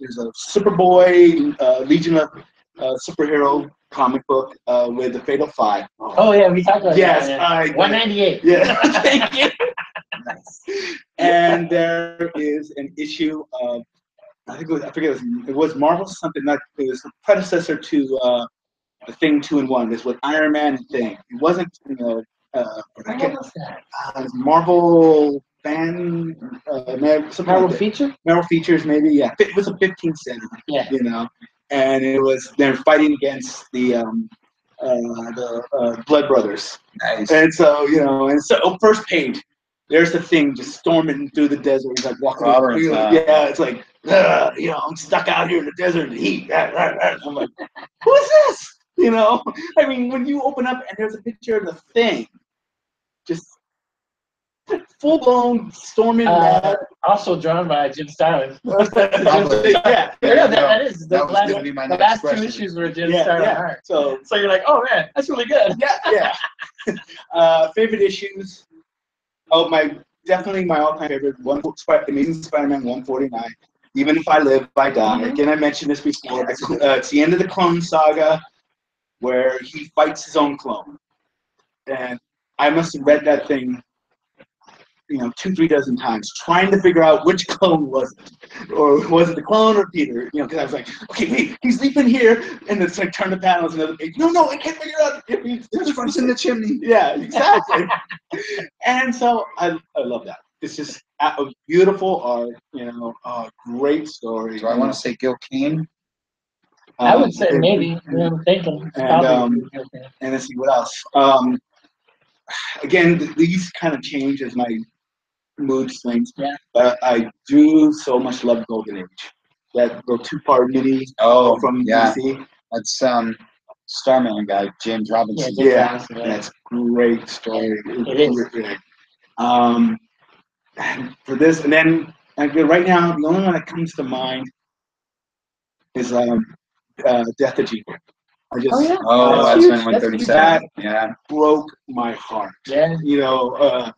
Superboy Legion of Superhero comic book with the Fatal Five. Oh yeah, we talked about yes, that. 198. Yeah, thank you. And there is an issue of I forget it was Marvel something like it was the predecessor to the Thing 2 in 1. This was Iron Man and Thing. It wasn't What was that? Marvel fan Marvel feature? Marvel features maybe, yeah. It was a 15 cent, Yeah. you know, and it was they're fighting against the Blood Brothers. Nice. And so, you know, and so first page, there's the Thing just storming through the desert. He's like walking through, yeah, it's like, you know, I'm stuck out here in the desert in the heat. I'm like, who is this? You know, I mean, when you open up and there's a picture of the Thing, just full blown storming mad. Also drawn by Jim Starlin. Yeah, that is the That was gonna be my next last 2 question. issues were Jim Starlin art. So you're like, oh man, that's really good. yeah. Favorite issues. Oh, definitely my all-time favorite. Amazing Spider-Man 149. Even if I live, I die. Again, I mentioned this before. It's the end of the Clone Saga, where he fights his own clone, and I must have read that thing, you know, 2-3 dozen times, trying to figure out which clone was it, or was it the clone or Peter? You know, because I was like, okay, wait, he's leaping here, and it's like turn the panels, another page. No, I can't figure out if he's in the chimney. Yeah, exactly. And so I love that. It's just a beautiful art, you know, a great story. Do I want to say Gil Kane? I would say maybe. I'm thinking. And let's see what else. Again, these kind of change as my mood swings. Yeah. But I do so much love Golden Age. That little 2-part mini from DC. That's Starman guy, James Robinson. Yeah, that's great story. It is. And for this, and then right now, the only one that comes to mind is Death of Jean. That's 137. That Yeah, broke my heart. Yeah. You know,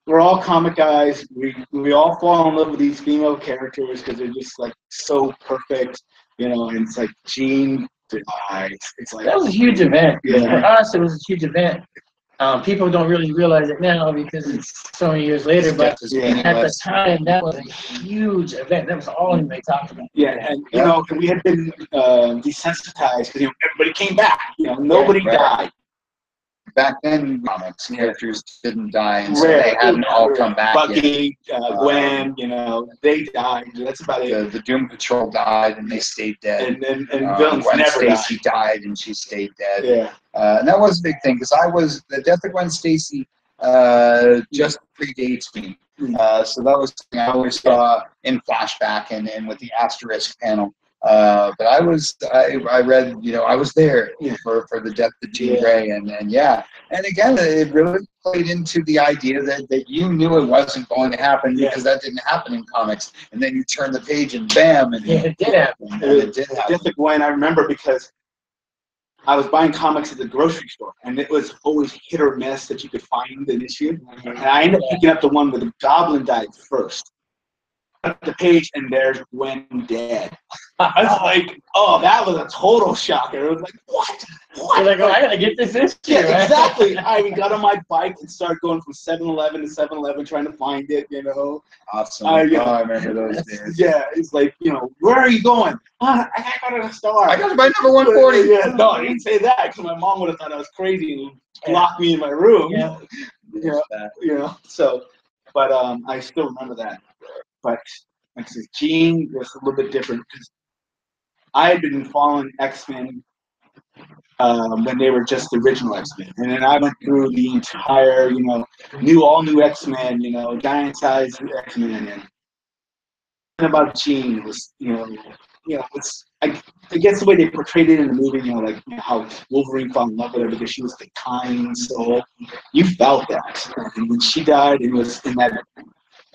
we're all comic guys. We all fall in love with these female characters because they're just like so perfect. You know, and it's like Jean dies. It's like that was a huge event. Yeah. For us, it was a huge event. People don't really realize it now because it's so many years later, but at the time, that was a huge event. That was all anybody talked about. Yeah, and you know, we had been desensitized because everybody came back. You know, nobody died. Back then, comics characters didn't die, and so they hadn't all come back Bucky, Gwen, you know, they died. That's about it. The Doom Patrol died, and they stayed dead. And villains Gwen never Stacy died, and she stayed dead. Yeah. And that was a big thing because the death of Gwen Stacy just predates me. So that was something I always saw in flashback and with the asterisk panel. But I read, you know, I was there for the death of Jean Grey, and again, it really played into the idea that you knew it wasn't going to happen because that didn't happen in comics, and then you turn the page and bam, and it did happen. It did happen. Death of Gwen, I remember because I was buying comics at the grocery store, and it was always hit or miss that you could find an issue, and I ended up picking up the one where the Goblin died first. The page, and there's Gwen dead. I was like, oh, that was a total shocker. It was like, what? You're like, oh, I gotta get this issue. Yeah, exactly. I got on my bike and started going from 7-Eleven to 7-Eleven trying to find it, you know. Awesome. I remember those days. Yeah, it's like, you know, where are you going? I gotta go to the store. I got to buy number 140. Yeah, no, I didn't say that because my mom would have thought I was crazy and locked me in my room. Yeah. You know, so, but I still remember that. But like I said, Jean was a little bit different because I had been following X-Men when they were just the original X-Men, and then I went through the entire, you know, all new X-Men, you know, giant-sized X-Men, and about Jean was, you know, it's I guess the way they portrayed it in the movie, you know, like how Wolverine fell in love with her because she was the kind soul. You felt that, and when she died, it was in that.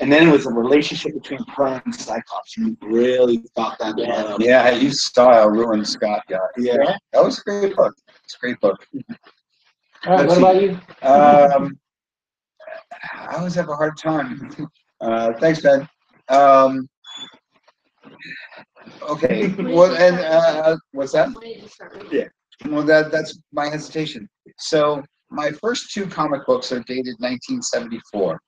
And then it was a relationship between her and Cyclops. You really felt that love. Yeah, you saw how ruined Scott got. Yeah. That was a great book. It's a great book. All right, what about you? I always have a hard time. Thanks, Ben. Okay. Well, and what's that? When did you start reading? Yeah. Well, that's my hesitation. So my first two comic books are dated 1974.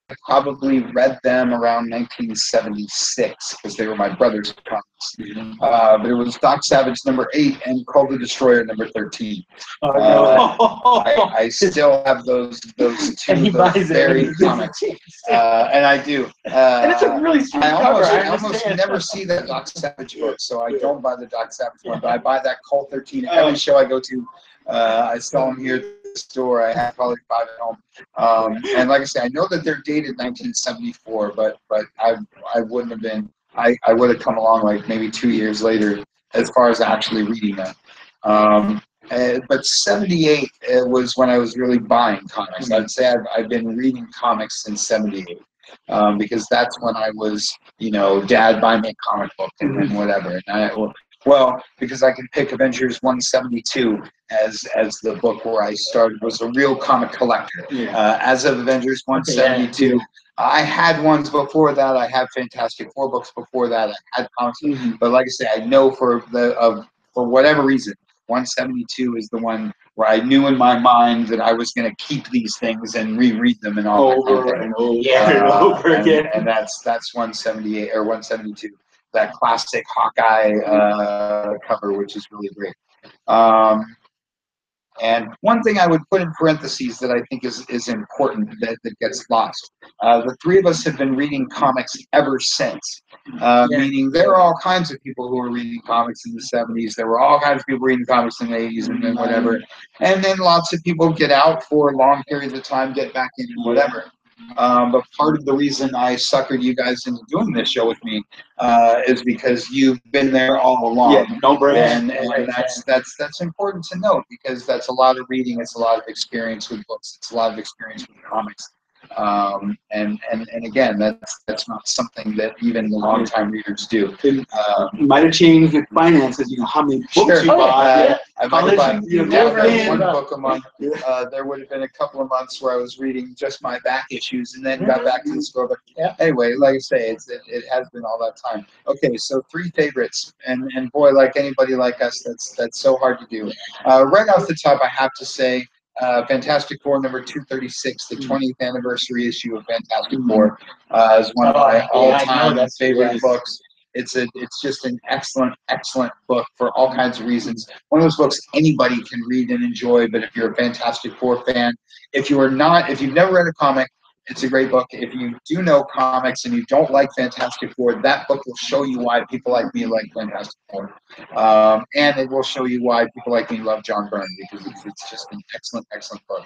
I probably read them around 1976 because they were my brother's comics. But it was Doc Savage #8 and Call the Destroyer #13. Oh, no. I still have those And he two buys it very when he comics, and I do. And it's a really sweet cover. I I almost understand. never see that Doc Savage book, so I don't buy the Doc Savage one. But I buy that Call 13 every show I go to. I sell them here at the store. I have probably 5 at home. And like I say, I know that they're dated 1974, but I wouldn't have been. I would have come along like maybe 2 years later as far as actually reading them. But 78 was when I was really buying comics. I'd say I've been reading comics since 78. Because that's when I was, Dad, buy me a comic book and whatever. And because I can pick Avengers 172 as the book where I started, was a real comic collector. Yeah. As of Avengers 172, I had ones before that. I had Fantastic Four books before that. I had comics, but like I say, I know for whatever reason, 172 is the one where I knew in my mind that I was going to keep these things and reread them and all that kind of thing. Over again. And that's 178 or 172. That classic Hawkeye cover, which is really great. And one thing I would put in parentheses that I think is important that gets lost. The three of us have been reading comics ever since. Meaning there are all kinds of people who were reading comics in the 70s. There were all kinds of people reading comics in the 80s and then whatever. And then lots of people get out for long periods of time, get back in and whatever. But part of the reason I suckered you guys into doing this show with me is because you've been there all along. Yeah, no breaks. And that's important to note because that's a lot of reading. It's a lot of experience with books. It's a lot of experience with comics. And again, that's not something that even the longtime readers do. It might have changed with finances. How many books you buy? I might have bought never one book a month. There would have been a couple of months where I was reading just my back issues and then got back to the store. But anyway, like I say, it has been all that time. Okay, so 3 favorites, and boy, like anybody like us, that's so hard to do. Right off the top, I have to say. Fantastic Four #236, the 20th anniversary issue of Fantastic Four, is one of my all-time favorite books. It's just an excellent book for all kinds of reasons. One of those books anybody can read and enjoy. But if you're a Fantastic Four fan, if you've never read a comic, it's a great book. If you do know comics and you don't like Fantastic Four, that book will show you why people like me like Fantastic Four. And it will show you why people like me love John Byrne, because it's just an excellent book.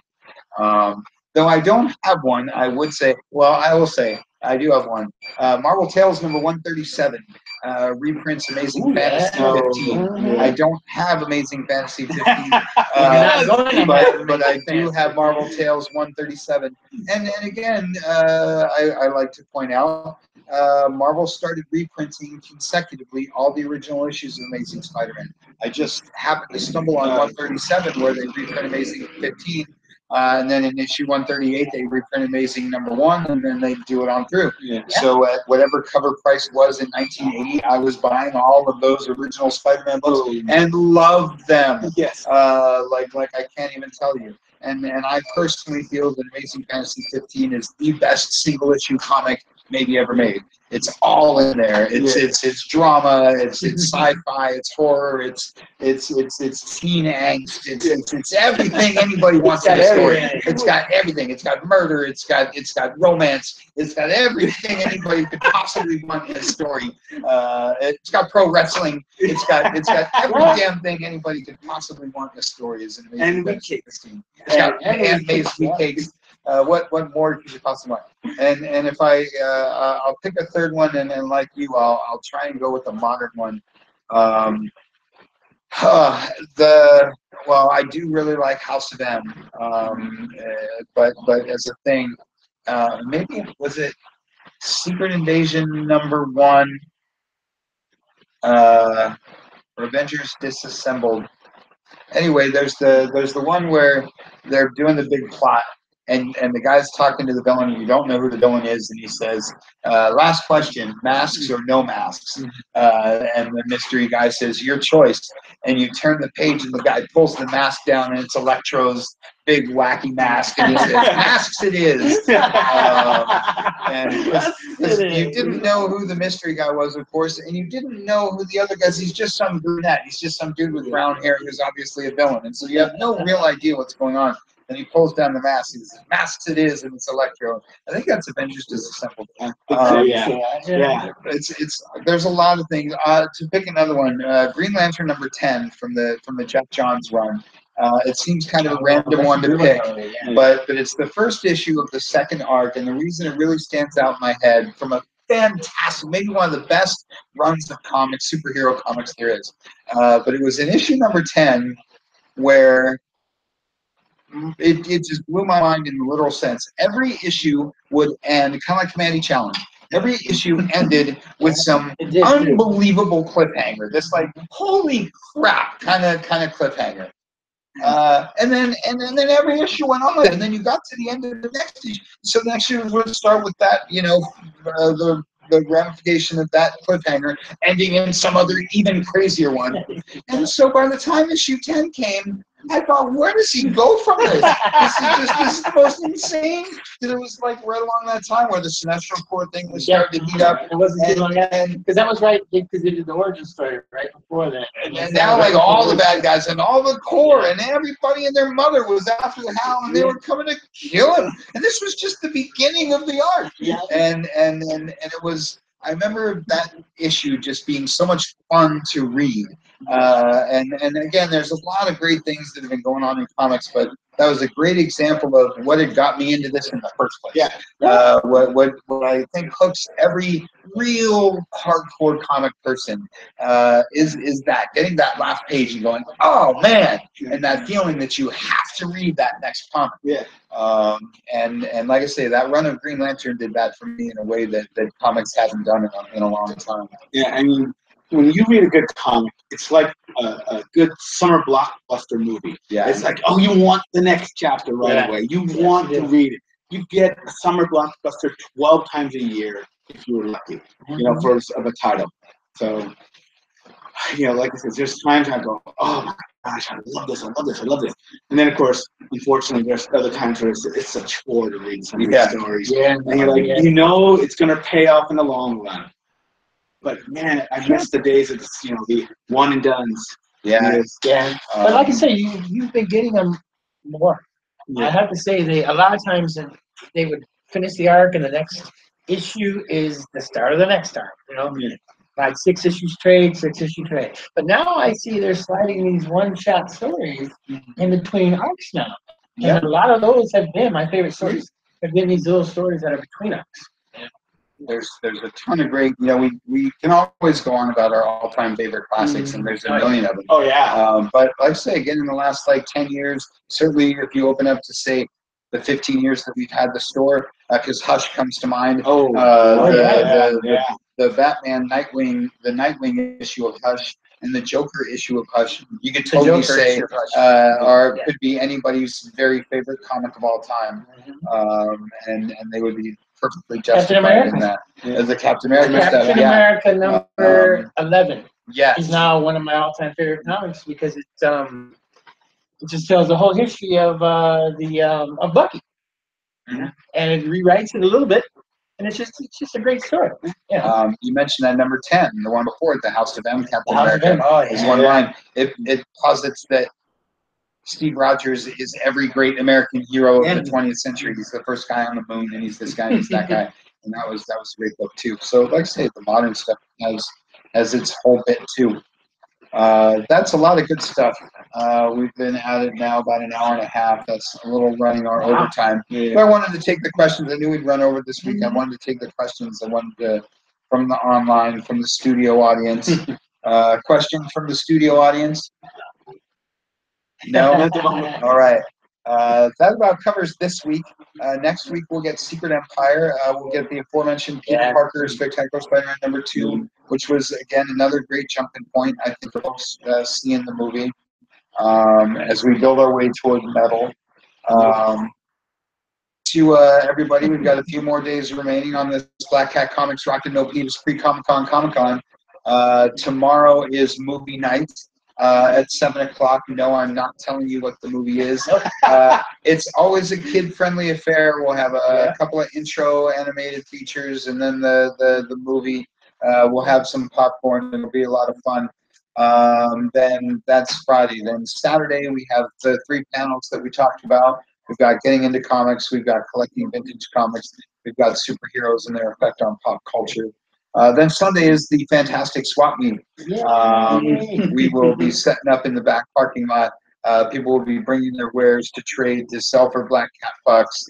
Though I don't have one, I will say, I do have one. Marvel Tales #137, reprints Amazing Fantasy 15. I don't have Amazing Fantasy 15, but I do have Marvel Tales 137. And again, I like to point out, Marvel started reprinting consecutively all the original issues of Amazing Spider-Man. I just happened to stumble on 137 where they reprint Amazing 15. And then in issue 138, they reprint Amazing #1, and then they do it on through. So at whatever cover price was in 1980, I was buying all of those original Spider-Man books and loved them. Yes. Like I can't even tell you. And I personally feel that Amazing Fantasy 15 is the best single issue comic maybe ever made. It's all in there. It's drama. It's sci-fi. It's horror. It's teen angst. It's everything anybody wants in a story. It's got everything. It's got murder. It's got romance. It's got everything anybody could possibly want in a story. It's got pro wrestling. It's got every damn thing anybody could possibly want in a story. Is an Amazing Fantasy 15. It's got handmade sweet cakes. What more could you possibly want? And if I'll pick a third one, and like you, I'll try and go with a modern one. I do really like House of M, but as a thing, maybe was it Secret Invasion #1, Avengers Disassembled. Anyway, there's the one where they're doing the big plot. and the guy's talking to the villain, and you don't know who the villain is, and he says, "Last question: masks or no masks?" And the mystery guy says, "Your choice." And you turn the page, and the guy pulls the mask down, and it's Electro's big wacky mask, and he says, "Masks it is." And because you didn't know who the mystery guy was, of course, and you didn't know who the other guy is. He's just some brunette. He's just some dude with brown hair who's obviously a villain, and so you have no real idea what's going on. And he pulls down the mask. He says, "Masks it is," and it's Electro. I think that's Avengers Disassembled. Yeah. It's there's a lot of things. To pick another one, Green Lantern #10 from the Jeff Johns run. It seems kind of a random one to pick, but it's the first issue of the second arc, and the reason it really stands out in my head from a fantastic, maybe one of the best runs of comics, superhero comics there is. But it was in issue #10 where it just blew my mind in the literal sense. Every issue would end kind of like Commandy Challenge. Every issue ended with some unbelievable cliffhanger. This like holy crap kind of cliffhanger. And then every issue went on, and then you got to the end of the next issue. So the next issue would start with that, the ramification of that cliffhanger ending in some other even crazier one. And so by the time issue 10 came, I thought, where does he go from this? This is the most insane. Because it was like right along that time where the Sinestro Corps thing was starting to heat up. It wasn't too long after, because that was right, because they did the origin story right before that. And now like all the bad guys and all the Corps and everybody and their mother was after the Hound, and they were coming to kill him. And this was just the beginning of the arc. Yeah. And it was, I remember that issue just being so much fun to read. And again, there's a lot of great things that have been going on in comics, but that was a great example of what had got me into this in the first place. What I think hooks every real hardcore comic person is that getting that last page and going, oh man, and that feeling that you have to read that next comic. And like I say, that run of Green Lantern did that for me in a way that comics hasn't done in a long time. Yeah, I mean, when you read a good comic, it's like a good summer blockbuster movie. Yeah. It's like, oh, you want the next chapter right away. You want to read it. You get a summer blockbuster 12 times a year if you were lucky, for a title. So, like I said, there's times I go, oh my gosh, I love this, I love this, I love this. And then, of course, unfortunately, there's other times where it's a chore to read some of these stories. Yeah. And you're like, it's going to pay off in the long run. But man, I miss the days of the one and dones. Yeah. But like I say, you've been getting them more. I have to say, a lot of times they would finish the arc, and the next issue is the start of the next arc. Like 6 issues trade, 6 issue trade. But now I see they're sliding these one-shot stories in between arcs now. And a lot of those have been my favorite stories. Have been these little stories that are between arcs. There's a ton of great, we can always go on about our all-time favorite classics, and there's a million of them. Oh, yeah. But like I say, again, in the last 10 years, certainly if you open up to say the 15 years that we've had the store, because Hush comes to mind. The Batman Nightwing, the Nightwing issue of Hush, and the Joker issue of Hush, you could totally say could be anybody's very favorite comic of all time, and they would be perfectly justified in that. As a Captain America stuff. Captain America number 11 Yes. is now one of my all-time favorite comics because it just tells the whole history of Bucky, and it rewrites it a little bit, and it's just a great story. Yeah. You mentioned that number 10, the one before it, the House of M, Captain America, is one line. It posits that Steve Rogers is every great American hero of the 20th century. He's the first guy on the moon, and he's this guy, and he's that guy, and that was a great book too. So, like I say, the modern stuff has its whole bit too. That's a lot of good stuff. We've been at it now about an hour and a half. That's a little running our overtime. But I wanted to take the questions. I knew we'd run over this week. I wanted to take the questions. From the online, from the studio audience. Questions from the studio audience? No? All right. That about covers this week. Next week we'll get Secret Empire. We'll get the aforementioned Peter Parker Spectacular Spider-Man number 2, which was again another great jumping point, I think, for folks seeing the movie as we build our way toward metal. to everybody. We've got a few more days remaining on this Black Cat Comics Rockin' No Peeves pre-Comic-Con Comic-Con. Tomorrow is movie night at 7 o'clock. No, I'm not telling you what the movie is. It's always a kid-friendly affair. We'll have a couple of intro animated features, and then the movie. We'll have some popcorn. It'll be a lot of fun. Then that's Friday. Then Saturday we have the 3 panels that we talked about. We've got getting into comics. We've got collecting vintage comics. We've got superheroes and their effect on pop culture. Then Sunday is the fantastic swap meet. We will be setting up in the back parking lot. People will be bringing their wares to trade to sell for Black Cat bucks.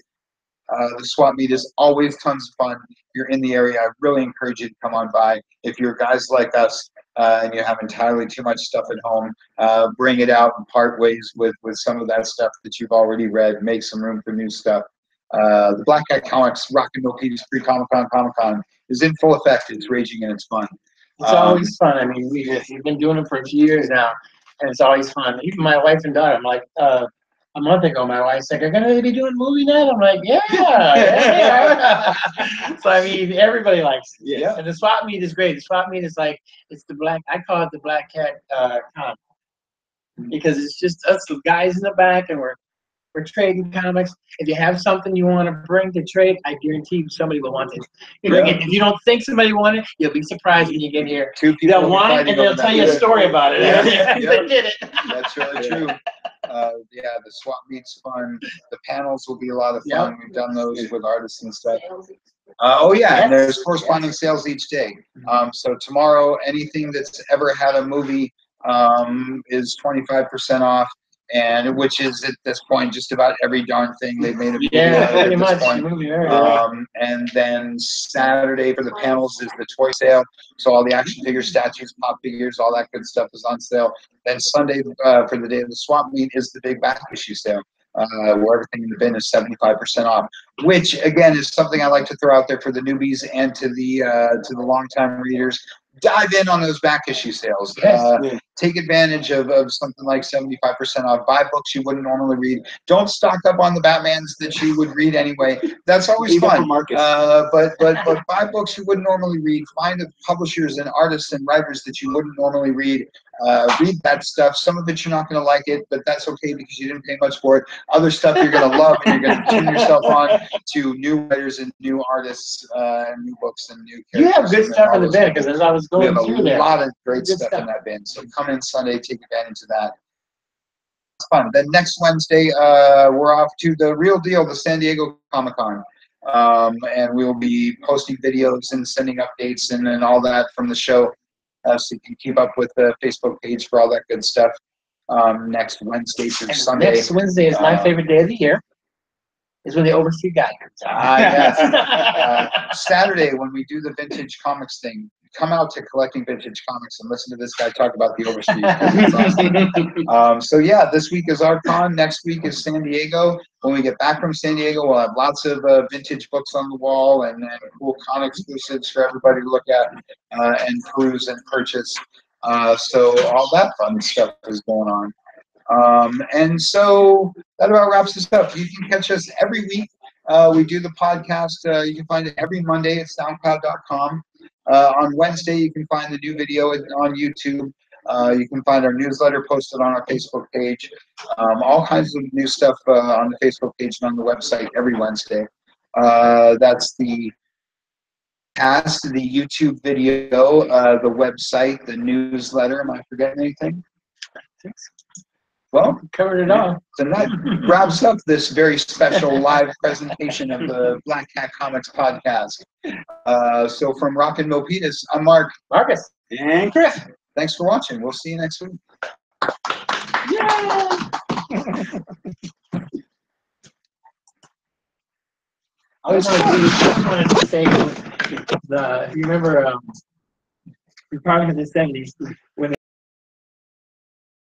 The swap meet is always tons of fun. If you're in the area, I really encourage you to come on by. If you're guys like us and you have entirely too much stuff at home, bring it out and part ways with some of that stuff that you've already read. Make some room for new stuff. The Black Cat Comics Rockin' No Peeves pre-Comic-Con Comic-Con is in full effect. It's raging and it's fun. It's always fun. I mean, we've been doing it for a few years now, and it's always fun. Even my wife and daughter, I'm like, a month ago, my wife's like, "Are gonna be doing movie night?" I'm like, "Yeah." So I mean, everybody likes it. Yeah. And the swap meet is great. The swap meet is like, it's the black. I call it the Black Cat comic because it's just us guys in the back, and we're trading comics. If you have something you want to bring to trade, I guarantee you somebody will want it. Bring it. If you don't think somebody will want it, you'll be surprised when you get here. 2 people They'll want it, and they'll tell you a story about it. Yeah. They did it. That's really true. Yeah, the swap meet's fun. The panels will be a lot of fun. We've done those with artists and stuff. Oh yeah, and there's corresponding sales each day. So tomorrow, anything that's ever had a movie is 25% off, and which is at this point just about every darn thing they've made a movie out of pretty at much. this point. And then Saturday for the panels is the toy sale. So all the action figures, statues, pop figures, all that good stuff is on sale. Then Sunday for the day of the swap meet is the big back issue sale, where everything in the bin is 75% off. Which again is something I like to throw out there for the newbies and to the longtime readers. Dive in on those back issue sales. Take advantage of something like 75% off. Buy books you wouldn't normally read. Don't stock up on the Batmans that you would read anyway. That's always fun. But buy books you wouldn't normally read. Find the publishers and artists and writers that you wouldn't normally read. Read that stuff. Some of it you're not going to like it, but that's okay because you didn't pay much for it. Other stuff you're going to love, and you're going to tune yourself on to new writers and new artists and new books and new characters. You have good stuff in the bin because as I was going through there, a lot of great stuff in that bin. So come in Sunday, take advantage of that. It's fun. Then next Wednesday, we're off to the real deal, the San Diego Comic-Con. And we'll be posting videos and sending updates and all that from the show. So you can keep up with the Facebook page for all that good stuff. Next Wednesday through Sunday. Next Wednesday is my favorite day of the year. Is when the Overstreet guy comes out. Yes. Saturday when we do the vintage comics thing, come out to Collecting Vintage Comics and listen to this guy talk about the Overstreet. Awesome. So yeah, this week is our con. Next week is San Diego. When we get back from San Diego, we'll have lots of vintage books on the wall and cool con exclusives for everybody to look at and peruse and purchase. So all that fun stuff is going on. And so that about wraps us up. You can catch us every week. We do the podcast. You can find it every Monday at soundcloud.com. On Wednesday, you can find the new video on YouTube. You can find our newsletter posted on our Facebook page. All kinds of new stuff on the Facebook page and on the website every Wednesday. That's the cast, the YouTube video, the website, the newsletter. Am I forgetting anything? Well, covered it all. So that wraps up this very special live presentation of the Black Cat Comics podcast. So from Rockin' No Peeves, I'm Mark. Marcus. And Chris. Thanks for watching. We'll see you next week. Yay! I just wanted to say, you remember, we probably in the 70s when